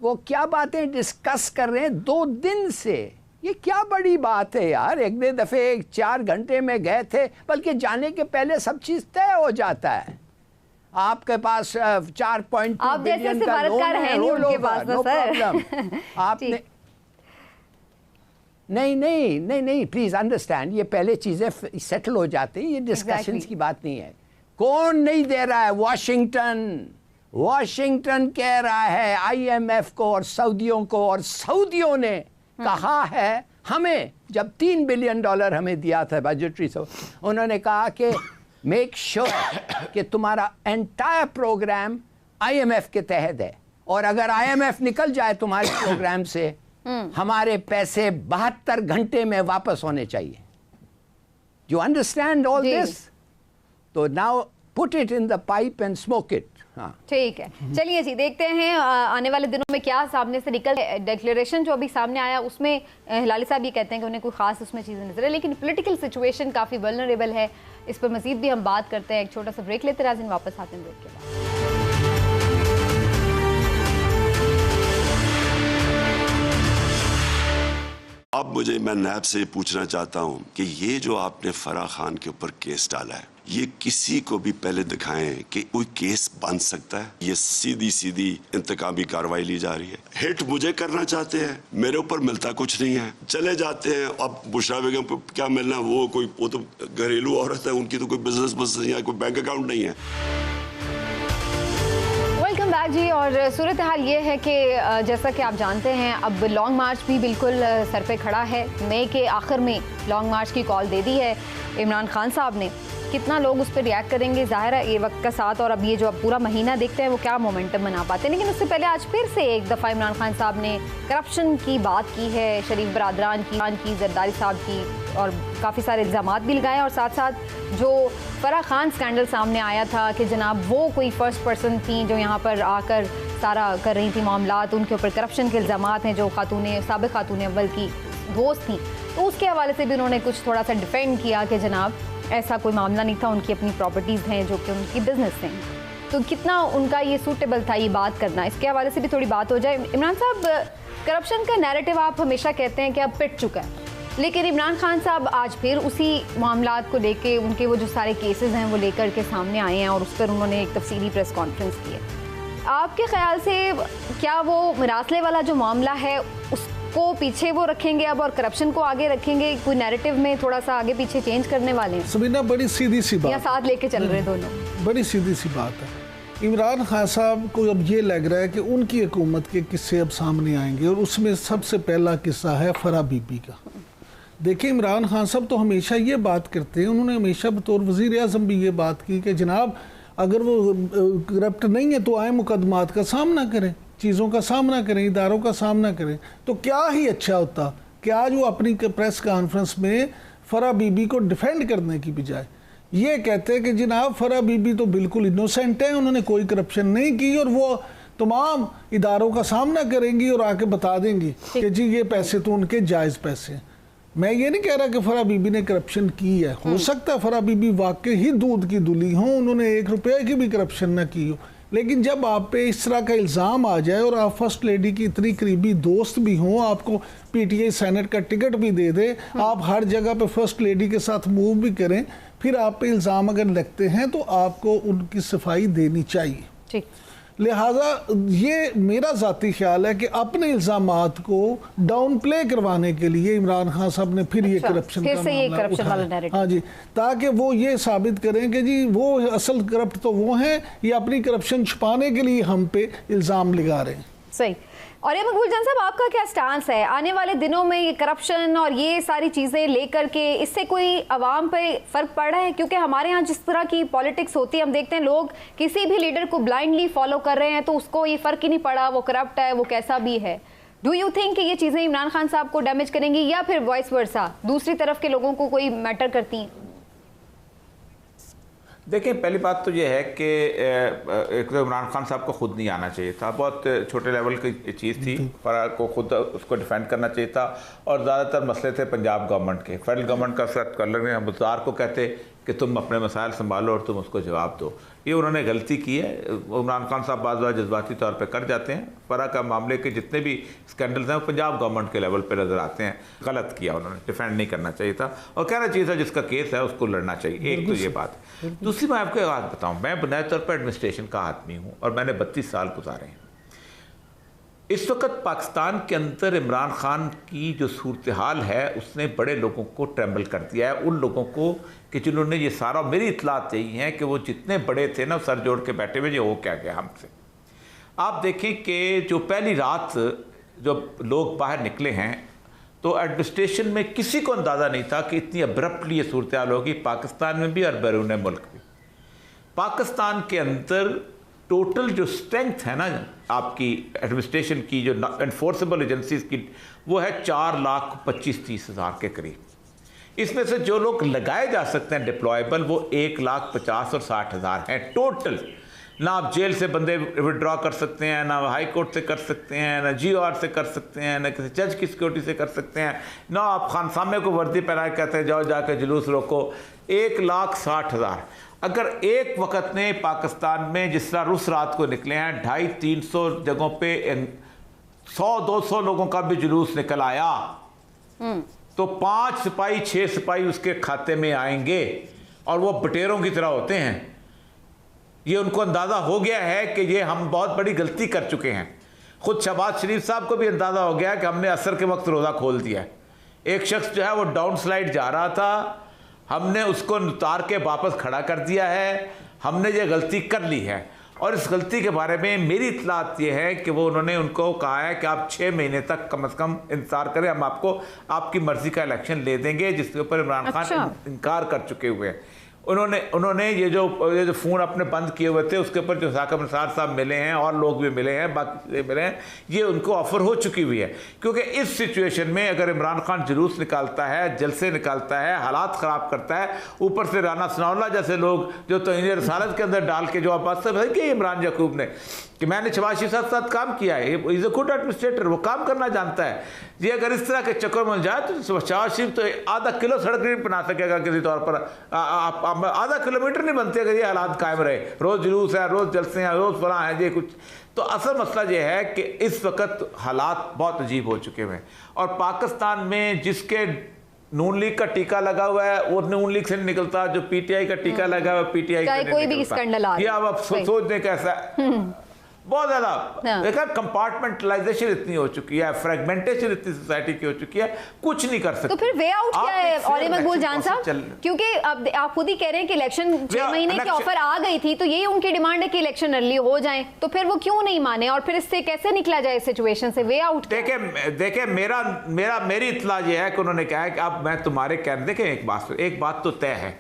वो क्या बातें डिस्कस कर रहे हैं 2 दिन से? ये क्या बड़ी बात है यार। एक दफ़े 4 घंटे में गए थे, बल्कि जाने के पहले सब चीज़ तय हो जाता है। आपके पास 4.2 बिलियन का लोन है, रोल ओवर, नो प्रॉब्लम। आपने नहीं, प्लीज अंडरस्टैंड, ये पहले चीजें सेटल हो जाती हैं, ये डिस्कशंस की बात नहीं है। कौन नहीं दे रहा है? वॉशिंगटन कह रहा है IMF को और सऊदियों को, और सऊदियों ने कहा है हमें, जब $3 बिलियन हमें दिया था बजटरी से, उन्होंने कहा कि मेक श्योर कि तुम्हारा एंटायर प्रोग्राम IMF के तहत है, और अगर IMF निकल जाए तुम्हारे प्रोग्राम से, हमारे पैसे 72 घंटे में वापस होने चाहिए। You understand all this? तो now put it in the pipe and smoke it. हाँ, ठीक है, चलिए जी, देखते हैं आने वाले दिनों में क्या सामने से निकल। डिक्लेरेशन जो अभी सामने आया उसमें हिलाली साहब ये कहते हैं कि उन्हें कोई खास उसमें चीज़ें नजर है, लेकिन पॉलिटिकल सिचुएशन काफ़ी वल्नरेबल है। इस पर मजीद भी हम बात करते हैं। एक छोटा सा ब्रेक लेते हैं, वापस आते हैं ब्रेक के बाद। अब मैं नैब से पूछना चाहता हूं कि ये जो आपने फराह खान के ऊपर केस डाला है, ये किसी को भी पहले दिखाएं कि कोई केस बन सकता है? ये सीधी इंतकामी कार्रवाई ली जा रही है। हिट मुझे करना चाहते हैं, मेरे ऊपर मिलता कुछ नहीं है, चले जाते हैं। अब बुशरा बेगम को क्या मिलना? वो तो घरेलू औरत है, उनकी तो कोई बिजनेस या कोई बैंक अकाउंट नहीं है। वेलकम बैक जी। और सूरत हाल ये है कि जैसा कि आप जानते हैं, अब लॉन्ग मार्च भी बिल्कुल सर पे खड़ा है। मई के आखिर में लॉन्ग मार्च की कॉल दे दी है इमरान खान साहब ने। कितना लोग उस पर रिएक्ट करेंगे, जाहिर है ये वक्त का साथ, और अब ये जो अब पूरा महीना देखते हैं वो क्या मोमेंटम बना पाते हैं। लेकिन उससे पहले आज फिर से एक दफ़ा इमरान खान साहब ने करप्शन की बात की है, शरीफ बरादरान की, जरदारी साहब की, और काफ़ी सारे इल्ज़ामात भी लगाए। और साथ साथ जो फराह खान स्कैंडल सामने आया था कि जनाब वो कोई फर्स्ट पर्सन थी जो यहाँ पर आकर सारा कर रही थी मामलात, उनके ऊपर करप्शन के इल्ज़ामात हैं, जो साबिक़ खातून अव्वल की दोस्त थी, तो उसके हवाले से भी उन्होंने कुछ थोड़ा सा डिफेंड किया कि जनाब ऐसा कोई मामला नहीं था, उनकी अपनी प्रॉपर्टीज़ हैं जो कि उनकी बिजनेस हैं। तो कितना उनका ये सूटेबल था ये बात करना, इसके हवाले से भी थोड़ी बात हो जाए। इमरान साहब, करप्शन का नैरेटिव आप हमेशा कहते हैं कि अब पिट चुका है, लेकिन इमरान खान साहब आज फिर उसी मामलात को लेके, उनके वो जो सारे केसेस हैं वो लेकर के सामने आए हैं, और उस पर उन्होंने एक तफसीली प्रेस कॉन्फ्रेंस की है। आपके ख्याल से क्या वो मरासले वाला जो मामला है उसको पीछे वो रखेंगे अब, और करप्शन को आगे रखेंगे? कोई नैरेटिव में थोड़ा सा आगे पीछे चेंज करने वाले हैं? सबीना, बड़ी सीधी सी बात, या साथ लेके चल रहे हैं दोनों? बड़ी सीधी सी बात है। इमरान खान साहब को अब ये लग रहा है कि उनकी हुकूमत के किस्से अब सामने आएंगे, और उसमें सबसे पहला किस्सा है फराह बीबी का। देखिए, इमरान खान साहब तो हमेशा ये बात करते हैं, उन्होंने हमेशा बतौर वज़ीर आज़म भी ये बात की कि जनाब अगर वो करप्ट नहीं है तो आए मुकदमात का सामना करें, चीज़ों का सामना करें, इदारों का सामना करें। तो क्या ही अच्छा होता कि आज वो अपनी प्रेस कॉन्फ्रेंस में फराह बीबी को डिफेंड करने की बजाय ये कहते हैं कि जनाब फराह बीबी तो बिल्कुल इनोसेंट है, उन्होंने कोई करप्शन नहीं की, और वो तमाम इदारों का सामना करेंगी और आके बता देंगी कि जी ये पैसे तो उनके जायज़ पैसे हैं। मैं ये नहीं कह रहा कि फराह बीबी ने करप्शन की है, हो सकता है फराह बीबी वाकई ही दूध की दुली हो, उन्होंने 1 रुपये की भी करप्शन ना की हो, लेकिन जब आप पे इस तरह का इल्ज़ाम आ जाए और आप फर्स्ट लेडी की इतनी करीबी दोस्त भी हों, आपको PTI सेनेट का टिकट भी दे दे, आप हर जगह पे फर्स्ट लेडी के साथ मूव भी करें, फिर आप पे इल्ज़ाम अगर लगते हैं तो आपको उनकी सफाई देनी चाहिए। ठीक, लिहाजा ये मेरा ज़ाती ख्याल है कि अपने इल्ज़ामात को डाउन प्ले करवाने के लिए इमरान खान साहब ने फिर ये करप्शन का मामला उठाया। हाँ जी, ताकि वो ये साबित करें कि जी वो असल करप्ट तो वो हैं, ये अपनी करप्शन छुपाने के लिए हम पे इल्ज़ाम लगा रहे हैं। सही। और ये मकबूल जान साहब, आपका क्या स्टांस है आने वाले दिनों में ये करप्शन और ये सारी चीज़ें लेकर के? इससे कोई अवाम पे फ़र्क पड़ रहा है? क्योंकि हमारे यहाँ जिस तरह की पॉलिटिक्स होती है, हम देखते हैं लोग किसी भी लीडर को ब्लाइंडली फॉलो कर रहे हैं, तो उसको ये फ़र्क ही नहीं पड़ा वो करप्ट है, वो कैसा भी है। डू यू थिंक कि ये चीज़ें इमरान खान साहब को डैमेज करेंगी, या फिर वॉइस वर्सा दूसरी तरफ के लोगों को कोई मैटर करती हैं? देखिए, पहली बात तो ये है कि एक तो इमरान खान साहब को खुद नहीं आना चाहिए था, बहुत छोटे लेवल की चीज़ थी, फराह को खुद उसको डिफेंड करना चाहिए था। और ज़्यादातर मसले थे पंजाब गवर्नमेंट के, फेडरल गवर्नमेंट का सेट कर लेंगे। हम बुज़दार को कहते कि तुम अपने मसाइल संभालो और तुम उसको जवाब दो। ये उन्होंने गलती की है। इमरान खान साहब बाज़ बार जज्बाती तौर पे कर जाते हैं। फरा का मामले के जितने भी स्कैंडल्स हैं वो पंजाब गवर्नमेंट के लेवल पे नज़र आते हैं। गलत किया उन्होंने, डिफेंड नहीं करना चाहिए था और कहना चाहिए था जिसका केस है उसको लड़ना चाहिए। एक तो ये बात। दूसरी मैं आपको एक बात बताऊँ, मैं बुनियादी तौर पर एडमिनिस्ट्रेशन का आदमी हूँ और मैंने 32 साल गुजारे हैं। इस वक्त पाकिस्तान के अंदर इमरान खान की जो सूरत हाल है उसने बड़े लोगों को ट्रैम्बल कर दिया है। उन लोगों को कि जिन्होंने ये सारा, मेरी इतलात यही है कि वो जितने बड़े थे ना सर जोड़ के बैठे हुए, ये हो क्या गया हमसे। आप देखें कि जो पहली रात जब लोग बाहर निकले हैं तो एडमिनिस्ट्रेशन में किसी को अंदाज़ा नहीं था कि इतनी अब्रप्टली ये सूरत हाल होगी, पाकिस्तान में भी और बैरून मुल्क भी। पाकिस्तान के अंदर टोटल जो स्ट्रेंथ है ना आपकी एडमिनिस्ट्रेशन की, जो एनफोर्सेबल एजेंसीज की, वो है 4,25,30,000 के करीब। इसमें से जो लोग लगाए जा सकते हैं डिप्लॉयबल वो 1,50,000 और 60,000 हैं टोटल। ना आप जेल से बंदे विड्रॉ कर सकते हैं, ना हाई कोर्ट से कर सकते हैं, ना GOR से कर सकते हैं, ना किसी जज की सिक्योरिटी से कर सकते हैं, ना आप खानसामे को वर्दी पहना कहते हैं जाओ जाकर जुलूस रोको। 1,60,000। अगर एक वक्त ने पाकिस्तान में जिस तरह रुस रात को निकले हैं 250-300 जगहों पे 100-200 लोगों का भी जुलूस निकल आया तो 5 सिपाही 6 सिपाही उसके खाते में आएंगे और वो बटेरों की तरह होते हैं। ये उनको अंदाज़ा हो गया है कि ये हम बहुत बड़ी गलती कर चुके हैं। खुद शहबाज शरीफ साहब को भी अंदाज़ा हो गया कि हमने असर के वक्त रोज़ा खोल दिया है। एक शख्स जो है वो डाउन स्लाइड जा रहा था, हमने उसको उतार के वापस खड़ा कर दिया है। हमने ये गलती कर ली है और इस गलती के बारे में मेरी इतलात ये है कि वो उन्होंने उनको कहा है कि आप 6 महीने तक कम से कम इंतजार करें, हम आपको आपकी मर्जी का इलेक्शन ले देंगे, जिसके ऊपर इमरान खान इनकार कर चुके हुए हैं। उन्होंने ये जो फ़ोन अपने बंद किए हुए थे उसके ऊपर जो साकिब निसार साहब मिले हैं और लोग भी मिले हैं, बाकी मिले हैं, ये उनको ऑफ़र हो चुकी हुई है। क्योंकि इस सिचुएशन में अगर इमरान खान जुलूस निकालता है, जलसे निकालता है, हालात ख़राब करता है, ऊपर से राना सनाउल्लाह जैसे लोग जो तौहीन रसालत के अंदर डाल के जो आप बात से कि इमरान याकूब ने कि मैंने शहबाज शरीफ साहब साथ काम किया है, इज़ अ गुड एडमिनिस्ट्रेटर, वो काम करना जानता है। ये अगर इस तरह के चक्कर में जाए तो शहबाज शरीफ तो आधा किलो सड़क नहीं बना सकेगा किसी तौर पर। आप आधा किलोमीटर नहीं बनते अगर ये हालात कायम रहे। रोज़ जुलूस है, रोज़ जलसे हैं, रोज़ फलां है, ये कुछ। तो असल मसला ये है कि इस वक्त हालात बहुत अजीब हो चुके हैं और पाकिस्तान में जिसके नून लीग का टीका लगा हुआ है वो नून लीग से नहीं निकलता, जो PTI का टीका लगा हुआ है PTI का नहीं निकलता। ये अब आप सोचने कैसा बहुत ज़्यादा देखा, कंपार्टमेंटलाइजेशन इतनी हो चुकी है, फ्रेगमेंटेशन इतनी सोसाइटी की हो चुकी है, कुछ नहीं कर सकते। तो फिर वे आउट क्या है और मकबूल जान साहब? क्योंकि अब आप खुद ही कह रहे हैं कि इलेक्शन 6 महीने की ऑफर आ गई थी, तो यही उनकी डिमांड है कि इलेक्शन अर्ली हो जाए, तो फिर वो क्यों नहीं माने और फिर इससे कैसे निकला जाए सिचुएशन से? वे आउट देखे मेरी इत्तला ये है कि उन्होंने कहा है कि अब मैं तुम्हारे कहने, देखें एक बात तो तय है,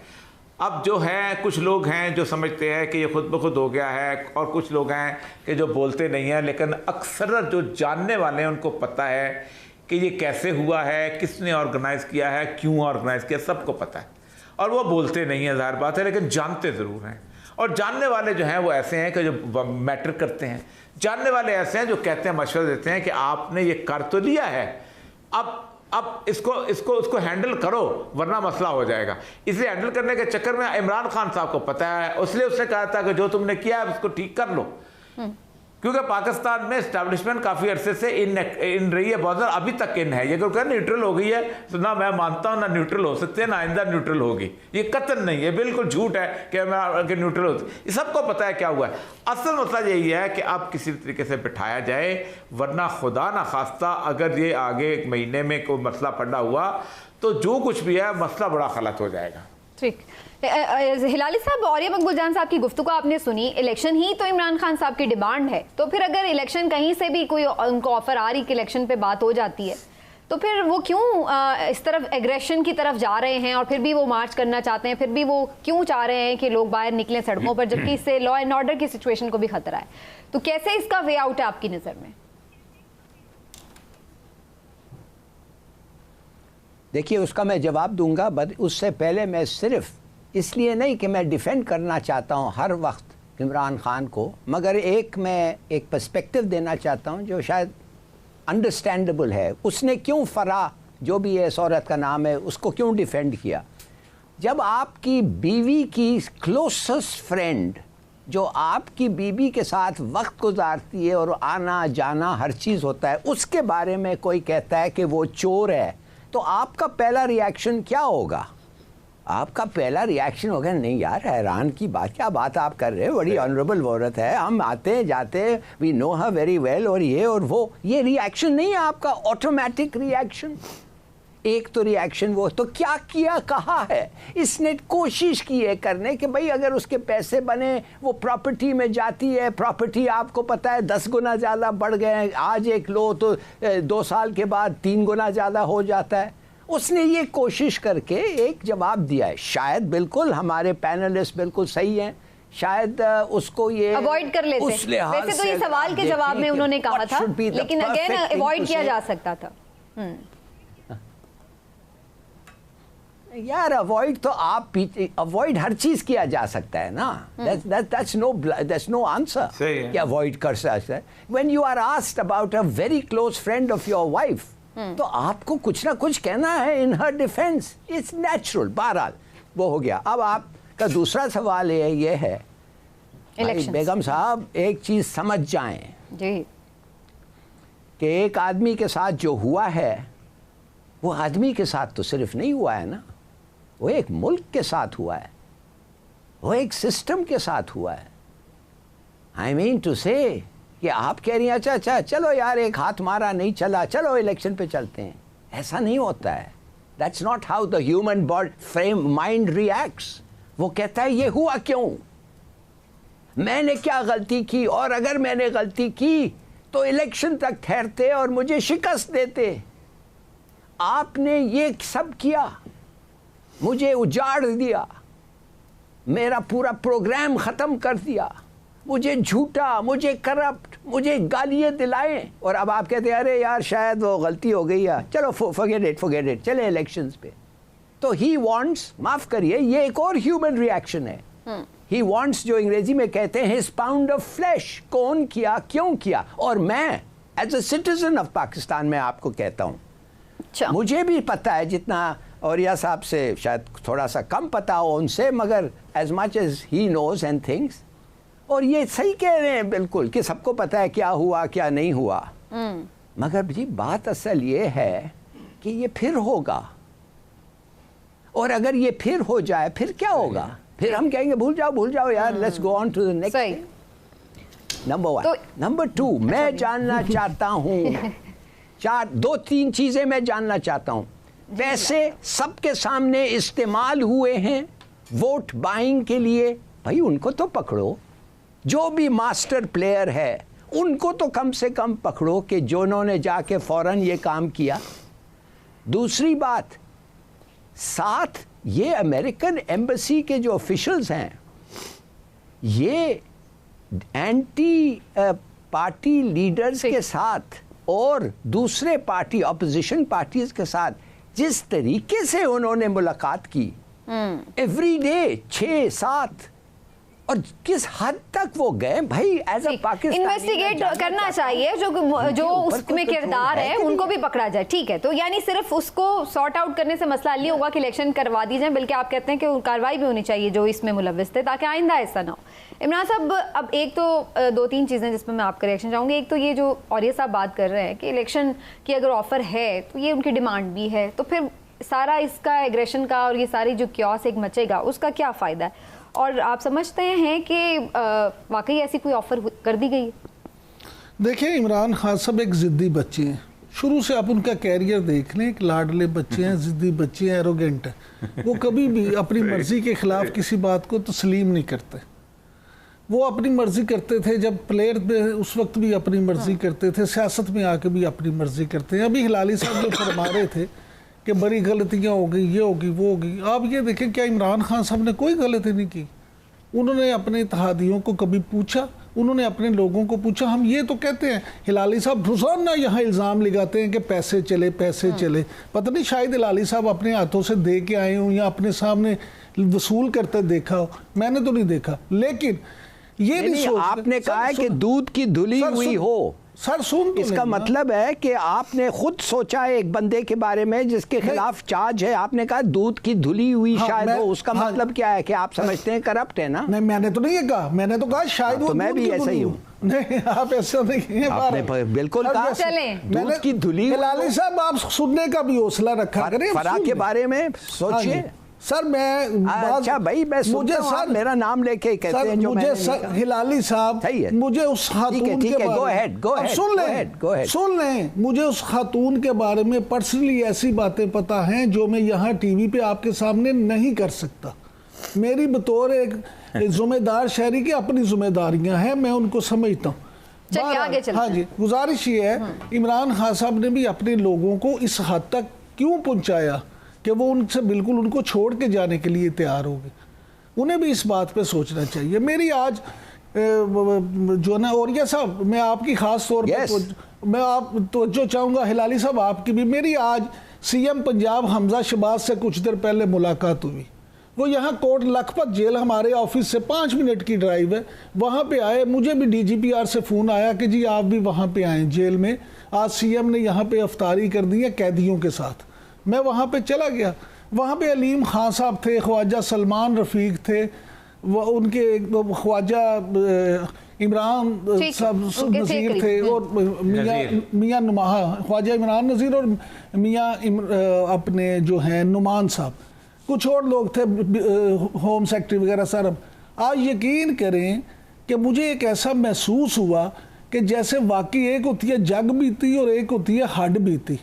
अब जो है कुछ लोग हैं जो समझते हैं कि ये खुद ब खुद हो गया है और कुछ लोग हैं कि जो बोलते नहीं हैं, लेकिन अक्सर जो जानने वाले हैं उनको पता है कि ये कैसे हुआ है, किसने ऑर्गेनाइज़ किया है, क्यों ऑर्गेनाइज़ किया, सबको पता है और वो बोलते नहीं हैं, ज़ाहिर बात है, लेकिन जानते ज़रूर हैं। और जानने वाले जो हैं वो ऐसे हैं कि जो मैटर करते हैं, जानने वाले ऐसे हैं जो कहते हैं, मशवरा देते हैं कि आपने ये कर तो लिया है, अब इसको हैंडल करो वरना मसला हो जाएगा। इसलिए हैंडल करने के चक्कर में इमरान खान साहब को पता है, इसलिए उसने कहा था कि जो तुमने किया है उसको ठीक कर लो। क्योंकि पाकिस्तान में एस्टैब्लिशमेंट काफ़ी अरसे से इन रही है, बहुत ज़्यादा अभी तक इन है। ये क्या न्यूट्रल हो गई है तो ना मैं मानता हूँ ना न्यूट्रल हो सकते हैं, ना आइंदा न्यूट्रल होगी, ये कतन नहीं है, बिल्कुल झूठ है कि न्यूट्रल होती। ये सबको पता है क्या हुआ है। असल मसला यही है कि अब किसी तरीके से बिठाया जाए, वरना खुदा ना खास्ता अगर ये आगे 1 महीने में कोई मसला पड़ा हुआ तो जो कुछ भी है मसला बड़ा गलत हो जाएगा। ठीक, हिलाली साहब और ये मकबूल जान साहब की गुफ्तगू आपने सुनी, इलेक्शन ही तो इमरान खान साहब की डिमांड है, तो फिर अगर इलेक्शन कहीं से भी कोई उनको ऑफर आ रही कि इलेक्शन पे बात हो जाती है तो फिर वो क्यों इस तरफ एग्रेशन की तरफ जा रहे हैं और फिर भी वो मार्च करना चाहते हैं, फिर भी वो क्यों चाह रहे हैं कि लोग बाहर निकलें सड़कों पर, जबकि इससे लॉ एंड ऑर्डर की सिचुएशन को भी खतरा है। तो कैसे इसका वे आउट है आपकी नज़र में? देखिए उसका मैं जवाब दूंगा, बट उससे पहले मैं सिर्फ इसलिए नहीं कि मैं डिफेंड करना चाहता हूं हर वक्त इमरान खान को, मगर मैं एक पर्सपेक्टिव देना चाहता हूं जो शायद अंडरस्टैंडेबल है। उसने क्यों फरा, जो भी है इस औरत का नाम है, उसको क्यों डिफेंड किया? जब आपकी बीवी की क्लोजेस्ट फ्रेंड जो आपकी बीवी के साथ वक्त गुजारती है और आना जाना हर चीज़ होता है, उसके बारे में कोई कहता है कि वो चोर है, तो आपका पहला रिएक्शन क्या होगा? आपका पहला रिएक्शन होगा नहीं यार हैरान की बात, क्या बात आप कर रहे हो, बड़ी ऑनरेबल औरत है, हम आते जाते, we know her very well, और ये और वो, ये रिएक्शन नहीं है आपका ऑटोमेटिक रिएक्शन। एक तो रिएक्शन वो, तो क्या किया कहा है इसने, कोशिश की है करने कि भाई अगर उसके पैसे बने वो प्रॉपर्टी में जाती है, प्रॉपर्टी आपको पता है 10 गुना ज़्यादा बढ़ गए हैं, आज एक लो तो 2 साल के बाद 3 गुना ज़्यादा हो जाता है। उसने ये कोशिश करके एक जवाब दिया है, शायद बिल्कुल हमारे पैनलिस्ट बिल्कुल सही हैं, शायद उसको ये अवॉइड कर लेते हैं। वैसे तो ये सवाल के जवाब में उन्होंने कहा था, लेकिन अगेन अवॉइड किया जा सकता था। यार अवॉइड तो आप अवॉइड हर चीज किया जा सकता है ना, that's no answer कि अवॉइड कर सकते हैं। When you are asked about a very close friend of your wife, तो आपको कुछ ना कुछ कहना है in her defense, it's natural। बहरहाल वो हो गया। अब आपका दूसरा सवाल ये है बेगम साहब, एक चीज समझ जाएं जी कि एक आदमी के साथ जो हुआ है वो आदमी के साथ तो सिर्फ नहीं हुआ है ना, वो एक मुल्क के साथ हुआ है, वो एक सिस्टम के साथ हुआ है। आई मीन टू से कि आप कह रही हैं अच्छा अच्छा चलो यार एक हाथ मारा नहीं चला, चलो इलेक्शन पे चलते हैं, ऐसा नहीं होता है। That's not how the human body frame mind reacts. वो कहता है ये हुआ क्यों, मैंने क्या गलती की, और अगर मैंने गलती की तो इलेक्शन तक ठहरते और मुझे शिकस्त देते। आपने ये सब किया, मुझे उजाड़ दिया, मेरा पूरा प्रोग्राम ख़त्म कर दिया, मुझे झूठा, मुझे करप्ट, मुझे गालियाँ दिलाएं, और अब आप कहते हैं अरे यार शायद वो गलती हो गई है, चलो फॉरगेट इट, चले इलेक्शंस पे। तो ही वांट्स, माफ़ करिए ये एक और ह्यूमन रिएक्शन है, ही वांट्स जो अंग्रेजी में कहते हैं हिज पाउंड ऑफ फ्लैश। कौन किया, क्यों किया? और मैं as a citizen of Pakistan में आपको कहता हूँ, मुझे भी पता है जितना औरिया साहब से शायद थोड़ा सा कम पता हो उनसे, मगर as much as he knows and things, और ये सही कह रहे हैं बिल्कुल कि सबको पता है क्या हुआ क्या नहीं हुआ। मगर जी बात असल ये है कि ये फिर होगा, और अगर ये फिर हो जाए फिर क्या होगा? फिर हम कहेंगे भूल जाओ यार, let's go on to the next. Number 1। Number 2, मैं जानना चाहता हूँ 2-3 चीजें मैं जानना चाहता हूँ। पैसे सबके सामने इस्तेमाल हुए हैं वोट बाइंग के लिए, भाई उनको तो पकड़ो, जो भी मास्टर प्लेयर है उनको तो कम से कम पकड़ो कि जिन्होंने जाके फौरन ये काम किया। दूसरी बात, साथ ये अमेरिकन एम्बेसी के जो ऑफिशियल्स हैं, ये एंटी पार्टी लीडर्स के साथ और दूसरे पार्टी ऑपोजिशन पार्टीज के साथ जिस तरीके से उन्होंने मुलाकात की एवरी डे 6-7, और किस हद तक वो गए, भाई एज अ पाकिस्तानी इन्वेस्टिगेट करना चाहिए, जो उसमें किरदार है उनको भी पकड़ा जाए। ठीक है, तो यानी सिर्फ उसको सॉर्ट आउट करने से मसला नहीं होगा कि इलेक्शन करवा दी जाए, बल्कि आप कहते हैं कि कार्रवाई भी होनी चाहिए जो इसमें मुलव्विस थे, ताकि आइंदा ऐसा ना हो। इमरान साहब, अब एक तो 2-3 चीज़ें जिसमें मैं आपका रिएक्शन चाहूँगी। एक तो ये जो औरिया साहब बात कर रहे हैं कि इलेक्शन की अगर ऑफर है तो ये उनकी डिमांड भी है, तो फिर सारा इसका एग्रेशन का और ये सारी जो क्योस एक मचेगा उसका क्या फ़ायदा है? और आप समझते हैं कि वाकई ऐसी कोई ऑफर कर दी गई? देखिए, इमरान खान साहब एक ज़िद्दी बच्चे हैं, शुरू से आप उनका कैरियर देख लें, एक लाडले बच्चे हैं, ज़िद्दी बच्चे हैं, एरोगेंट हैं। वो कभी भी अपनी मर्ज़ी के ख़िलाफ़ किसी बात को तस्लीम नहीं करते। वो अपनी मर्ज़ी करते थे, जब प्लेयर में उस वक्त भी अपनी मर्ज़ी करते थे, सियासत में आके भी अपनी मर्ज़ी करते हैं। अभी हिलाली साहब जो फरमा रहे थे कि बड़ी गलतियाँ हो गई, ये होगी वो होगी, आप ये देखें क्या इमरान खान साहब ने कोई गलती नहीं की। उन्होंने अपने इत्तेहादियों को कभी पूछा, उन्होंने अपने लोगों को पूछा। हम ये तो कहते हैं, हिलाली साहब रोज़ाना यहाँ इल्ज़ाम लगाते हैं कि पैसे चले पैसे चले, पता नहीं शायद हिलाली साहब अपने हाथों से दे के आए हों या अपने सामने वसूल करते देखा हो, मैंने तो नहीं देखा। लेकिन ये नहीं आपने कहा है कि दूध की धुली हुई हो, सर सुन तो इसका मतलब है कि आपने खुद सोचा है एक बंदे के बारे में जिसके खिलाफ चार्ज है, आपने कहा दूध की धुली हुई शायद वो, उसका मतलब क्या है कि आप समझते हैं करप्ट है ना? नहीं, मैंने तो नहीं कहा, मैंने तो कहा शायद वो तो मैं भी ऐसा ही हूँ। नहीं, आप ऐसा नहीं है, आपने बिल्कुल कहा दूध की धुली। हिलाली साहब आप सुनने का भी हौसला रखा करें, फराह के बारे में सोचिए। सर मैं अच्छा भाई, मैं मुझे सर मेरा नाम लेके कहते हैं जो मुझे सर हिलाली साहब, मुझे उस खातून के बारे सुन लें, मुझे उस खातून के बारे में पर्सनली ऐसी बातें पता हैं जो मैं यहाँ टीवी पे आपके सामने नहीं कर सकता। मेरी बतौर एक जिम्मेदार शहरी की अपनी जिम्मेदारियां हैं, मैं उनको समझता हूँ। हाँ जी, गुजारिश ये है, इमरान खान साहब ने भी अपने लोगों को इस हद तक क्यों पहुँचाया कि वो उनसे बिल्कुल उनको छोड़ के जाने के लिए तैयार हो गए। उन्हें भी इस बात पे सोचना चाहिए। मेरी आज जो ना औरिया साहब, मैं आपकी ख़ास तौर पे मैं आप तवज्जो चाहूँगा, हिलाली साहब आपकी भी। मेरी आज सीएम पंजाब हमजा शहबाज से कुछ देर पहले मुलाकात हुई। वो यहाँ कोट लखपत जेल, हमारे ऑफिस से 5 मिनट की ड्राइव है, वहाँ पे आए। मुझे भी DGPR से फ़ोन आया कि जी आप भी वहाँ पे आएँ जेल में, आज सीएम ने यहाँ पे अफ्तारी कर दी है कैदियों के साथ। मैं वहाँ पे चला गया, वहाँ पे अलीम खान साहब थे, ख्वाजा सलमान रफ़ीक थे, वो उनके ख्वाजा इमरान साहब नज़ीर थे, और मियाँ नुमाहा, ख्वाजा इमरान नज़ीर और मियाँ अपने जो हैं नुमान साहब, कुछ और लोग थे, होम सेक्रेटरी वगैरह सर। आप यकीन करें कि मुझे एक ऐसा महसूस हुआ कि जैसे वाकई एक होती है जग बीती और एक होती है हड बीती।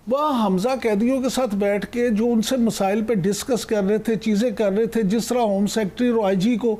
वह हमजा कैदियों के साथ बैठ के जो उनसे मसाइल पे डिस्कस कर रहे थे, चीज़ें कर रहे थे, जिस तरह होम सेक्रेटरी और IG को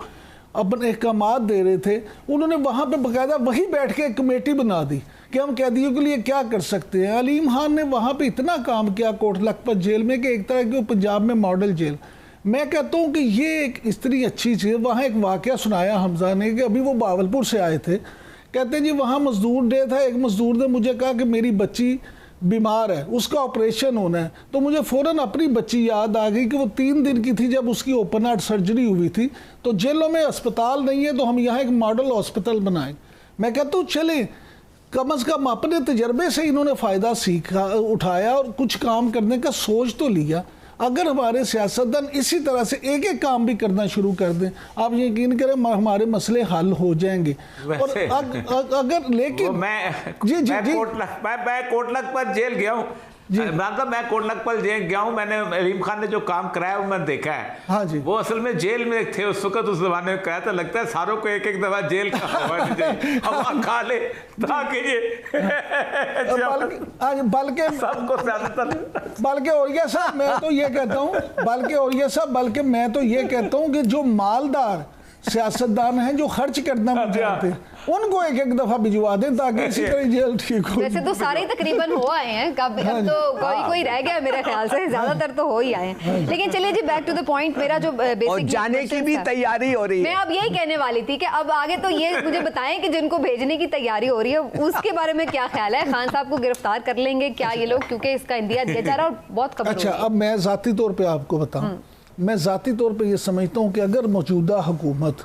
अपने अहकामात दे रहे थे, उन्होंने वहाँ पे बाकायदा वही बैठ के एक कमेटी बना दी कि हम कैदियों के लिए क्या कर सकते हैं। अलीम खान ने वहाँ पे इतना काम किया कोट लखपत जेल में कि एक तरह की वो पंजाब में मॉडल जेल। मैं कहता हूँ कि ये एक इतनी अच्छी चीज़। वहाँ एक वाक़या सुनाया हमजा ने कि अभी वो बावलपुर से आए थे, कहते हैं जी वहाँ मजदूर डे था, एक मजदूर ने मुझे कहा कि मेरी बच्ची बीमार है, उसका ऑपरेशन होना है। तो मुझे फ़ौरन अपनी बच्ची याद आ गई कि वो 3 दिन की थी जब उसकी ओपन हार्ट सर्जरी हुई थी। तो जेलों में अस्पताल नहीं है, तो हम यहाँ एक मॉडल हॉस्पिटल बनाएं। मैं कहता हूँ चलें, कम अज़ कम अपने तजर्बे से इन्होंने फ़ायदा सीखा, उठाया और कुछ काम करने का सोच तो लिया। अगर हमारे सियासतदान इसी तरह से एक एक काम भी करना शुरू कर दें, आप यकीन करें हमारे मसले हल हो जाएंगे। और अगर लेकिन मैं कोट लखपत जेल गया हूँ, मतलब मैं कोट लखपत जेल गया हूँ, मैंने अलीम खान ने जो काम कराया वो मैंने देखा है। हाँ जी, वो असल में जेल में थे उस वक्त, उस जमाने में कराया, तो लगता है सारों को एक एक दफा जेल का हवा खा ले ताकि ये बल्कि सबको बल्कि औरिया साहब मैं तो ये कहता हूँ, बल्कि मैं तो ये कहता हूँ कि जो मालदार सियासतदान हैं जो खर्च करना जानते हैं, उनको एक एक दफा भिजवा दें ताकि इसी तरह जेल ठीक हो। वैसे तो सारे तकरीबन हो आए हैं, अब तो कोई रह गया मेरे ख्याल से, ज्यादातर तो हो ही आए हैं। लेकिन चलिए जी, बैक टू द पॉइंट, मेरा जो बेसिक जाने की भी तैयारी हो रही है। मैं अब यही कहने वाली थी कि अब आगे तो ये मुझे बताएं कि जिनको भेजने की तैयारी हो रही है उसके बारे में क्या ख्याल है। खान साहब को गिरफ्तार कर लेंगे क्या ये लोग, क्योंकि इसका इंदिया बेचारा बहुत कम। अच्छा, अब मैं जाती तौर पर आपको बताऊँ, मैं ज़ाती तौर पे ये समझता हूँ कि अगर मौजूदा हुकूमत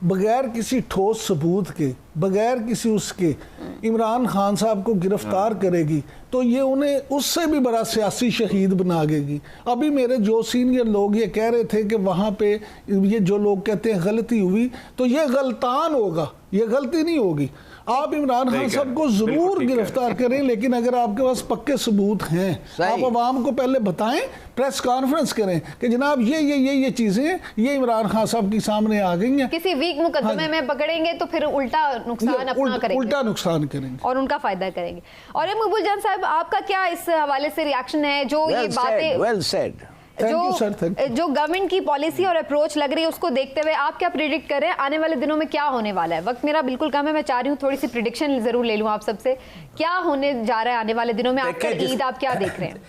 बग़ैर किसी ठोस सबूत के, बग़ैर किसी उसके इमरान खान साहब को गिरफ़्तार करेगी तो ये उन्हें उससे भी बड़ा सियासी शहीद बना देगी। अभी मेरे जो सीनियर लोग ये कह रहे थे कि वहाँ पे ये जो लोग कहते हैं गलती हुई, तो ये गलतान होगा, ये गलती नहीं होगी। आप इमरान खान साहब को ज़रूर गिरफ्तार करें, लेकिन अगर आपके पास पक्के सबूत हैं, आप आवाम को पहले बताएं, प्रेस कॉन्फ्रेंस करें कि जनाब ये चीज़ें ये इमरान खान साहब की सामने आ गई हैं। किसी वीक मुकदमे में पकड़ेंगे तो फिर उल्टा नुकसान अपना करेंगे, उल्टा नुकसान करेंगे और उनका फायदा करेंगे। और मकबूल जान साहब, आपका क्या इस हवाले से रिएक्शन है जो ये बातें जो गवर्नमेंट की पॉलिसी और अप्रोच लग रही है उसको देखते हुए आप क्या प्रिडिक्ट कर रहे हैं आने वाले दिनों में क्या होने वाला है? वक्त मेरा बिल्कुल कम है, मैं चाह रही हूँ थोड़ी सी प्रिडिक्शन जरूर ले लूँ आप सबसे, क्या होने जा रहा है आने वाले दिनों में? आपका ईद आप क्या देख रहे हैं?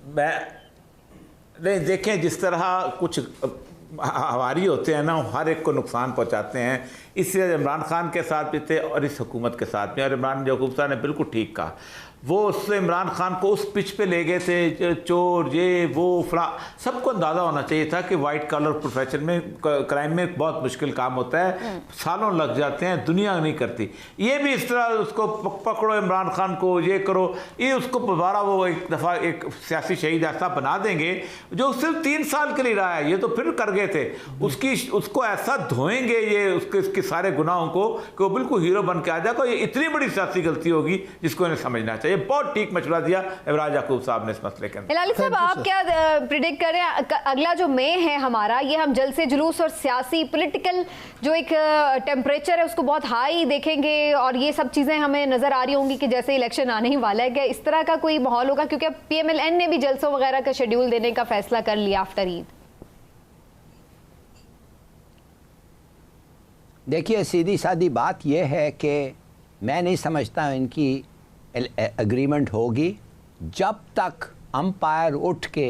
मैं नहीं, देखें जिस तरह कुछ हवारी होते हैं ना, हर एक को नुकसान पहुंचाते हैं। इससे इमरान खान के साथ भी थे और इस हुकूमत के साथ भी। और इमरान याकूब साहब ने बिल्कुल ठीक कहा, वो उससे इमरान खान को उस पिच पे ले गए थे, चोर ये वो फला, सबको अंदाज़ा होना चाहिए था कि वाइट कॉलर प्रोफेशन में, क्राइम में बहुत मुश्किल काम होता है, सालों लग जाते हैं, दुनिया नहीं करती। ये भी इस तरह उसको पकड़ो इमरान खान को, ये करो, ये उसको दोबारा वो एक दफ़ा एक सियासी शहीद ऐसा बना देंगे जो सिर्फ 3 साल के लिए रहा है, ये तो फिर कर गए थे, उसको ऐसा धोएंगे ये इसके सारे गुनाहों को कि वो बिल्कुल हीरो बन के आ जाएगा। ये इतनी बड़ी सियासी गलती होगी जिसको इन्हें समझना चाहिए। ये बहुत ठीक मशवरा दिया इमरान याकूब साहब ने इस मसले के अंदर। हिलाली साहब, आप क्या प्रिडिक्ट कर रहे हैं, अगला जो मई है हमारा, ये हम जलसे जुलूस और सियासी पॉलिटिकल जो एक टेम्परेचर है उसको बहुत हाई देखेंगे और ये सब चीजें हमें नजर आ रही होंगी कि जैसे इलेक्शन आने ही वाला है, क्या इस तरह का कोई माहौल होगा? क्योंकि अब PMLN ने भी जलसों वगैरह का शेड्यूल देने का फैसला कर लिया आफ्टर ईद। देखिए, सीधी सादी बात यह है कि मैं नहीं समझता इनकी एग्रीमेंट होगी जब तक अंपायर उठ के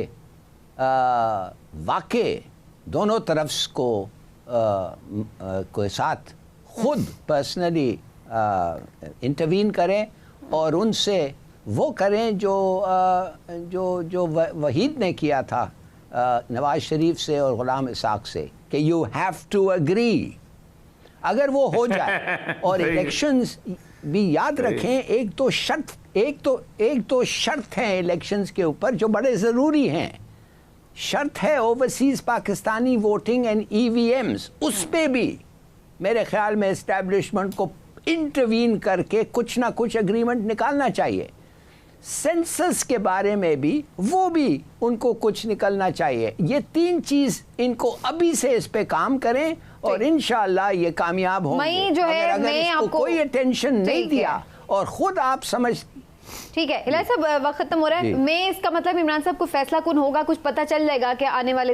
वाक़े दोनों तरफ को साथ खुद पर्सनली इंटरवीन करें और उनसे वो करें जो वहीद ने किया था नवाज शरीफ से और गुलाम इसाक से कि यू हैव टू एग्री। अगर वो हो जाए और इलेक्शंस भी याद रखें, एक तो शर्त है इलेक्शंस के ऊपर जो बड़े ज़रूरी हैं। शर्त है overseas Pakistani voting and EVMs। उस पे भी मेरे ख्याल में इस्टेब्लिशमेंट को इंटरवीन करके कुछ ना कुछ एग्रीमेंट निकालना चाहिए। सेंसस के बारे में भी वो भी उनको कुछ निकलना चाहिए। ये 3 चीज़ इनको अभी से इस पे काम करें और इंशाअल्लाह ये कामयाब होंगे। जो है अगर इसको कोई अटेंशन नहीं दिया और ख़ुद आप समझ, ठीक है हिलाल साहब, वक्त खत्म हो रहा है। मैं इसका मतलब इमरान साहब को फैसला कौन होगा, कुछ पता चल जाएगा कि आने वाले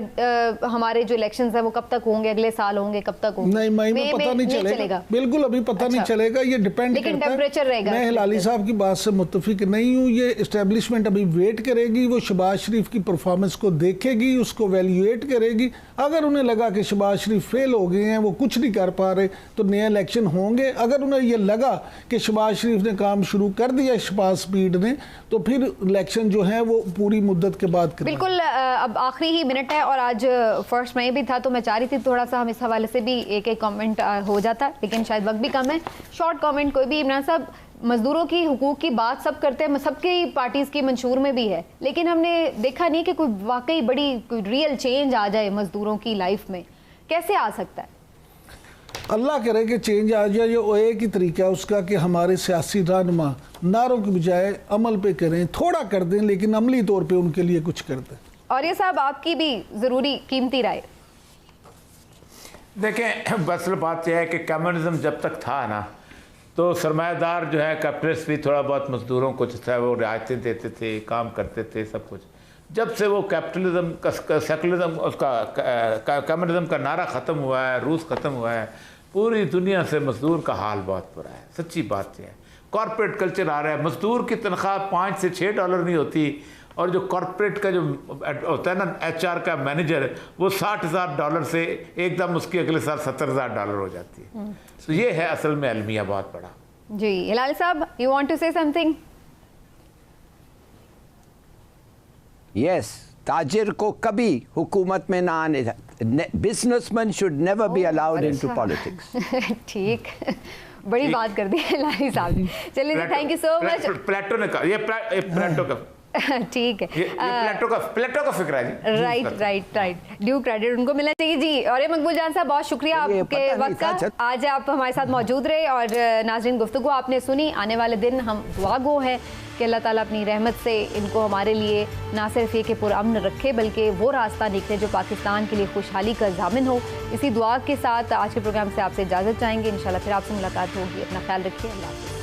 हमारे जो इलेक्शंस हैं वो कब तक होंगे, अगले साल होंगे, कब तक होंगे? नहीं, मई में पता नहीं चलेगा, बिल्कुल अभी पता नहीं चलेगा। ये डिपेंड करता है, टेम्परेचर रहेगा। मैं हिलाली साहब की बात से मुत्तफिक नहीं हूँ। ये एस्टेब्लिशमेंट अभी वेट करेगी, वो शहबाज शरीफ की परफॉर्मेंस को देखेगी, उसको वैल्यूएट करेगी। अगर उन्हें लगा कि शहबाज शरीफ फेल हो गए हैं, वो कुछ नहीं कर पा रहे, तो नए इलेक्शन होंगे। अगर उन्हें ये लगा कि शहबाज शरीफ ने काम शुरू कर दिया शहबाज स्पीड ने, तो फिर इलेक्शन जो है वो पूरी मुद्दत के बाद करें। बिल्कुल, अब आखिरी ही मिनट है और आज 1 मई भी था, तो मैं चाह रही थी थोड़ा सा हम इस हवाले से भी एक कमेंट हो जाता, लेकिन शायद वक्त भी कम है। शॉर्ट कमेंट कोई भी। इमरान साहब, मजदूरों की हुकूक की बात सब करते हैं, सबकी पार्टीज की मंशूर में भी है, लेकिन हमने देखा नहीं कि कोई वाकई बड़ी कोई रियल चेंज आ जाए मजदूरों की लाइफ में। कैसे आ सकता है? अल्लाह करे कि चेंज आ जाए। ये एक ही तरीका है उसका कि हमारे सियासी रहनुमा नारों की बजाय अमल पे करें, थोड़ा कर दें लेकिन अमली तौर पे उनके लिए कुछ कर दें। और ये साहब, आपकी भी ज़रूरी कीमती राय। देखें, बस बात यह है कि कम्युनिज्म जब तक था ना, तो सरमायादार जो है कैपिटलिस्ट भी थोड़ा बहुत मजदूरों को जो है वो रियायतें देते थे, काम करते थे, सब कुछ। जब से वो कैपिटलिज्म का सेकुलरिज्म उसका कम्युनिज्म का नारा ख़त्म हुआ है, रूस ख़त्म हुआ है, पूरी दुनिया से मजदूर का हाल बहुत बुरा है। सच्ची बात यह है, कॉर्पोरेट कल्चर आ रहा है, मजदूर की तनख्वाह $5 से $6 नहीं होती, और जो कॉर्पोरेट का जो होता है ना HR का मैनेजर, वो $60,000 से एकदम उसकी अगले साल $70,000 हो जाती है। तो ये है असल में अलमिया बहुत बड़ा। जी हिलाल साहब, you want to say something? Yes, ताजिर को कभी हुकूमत में ना आने, businessman should never be allowed into politics. ठीक, बड़ी बात कर दी हिलाली साहब। चलिए, thank you so much. Plato ने कहा, ये प्लेटो का ठीक है, ये प्लेटो का फिक्र है जी। राइट, ड्यू क्रेडिट उनको मिलना चाहिए जी। और ये मकबूल जान साहब, बहुत शुक्रिया आपके वक्त का, आज आप हमारे साथ मौजूद रहे और नाज़रीन गुफ्तगू आपने सुनी। आने वाले दिन हम दुआ गो हैं कि अल्लाह ताला अपनी रहमत से इनको हमारे लिए ना सिर्फ ये कि पुरअमन रखे, बल्कि वो रास्ता निकले जो पाकिस्तान के लिए खुशहाली का ज़ामिन हो। इसी दुआ के साथ आज के प्रोग्राम से आपसे इजाज़त चाहेंगे। इंशाल्लाह फिर आपसे मुलाकात होगी। अपना ख्याल रखिए। अल्लाह हाफ़िज़।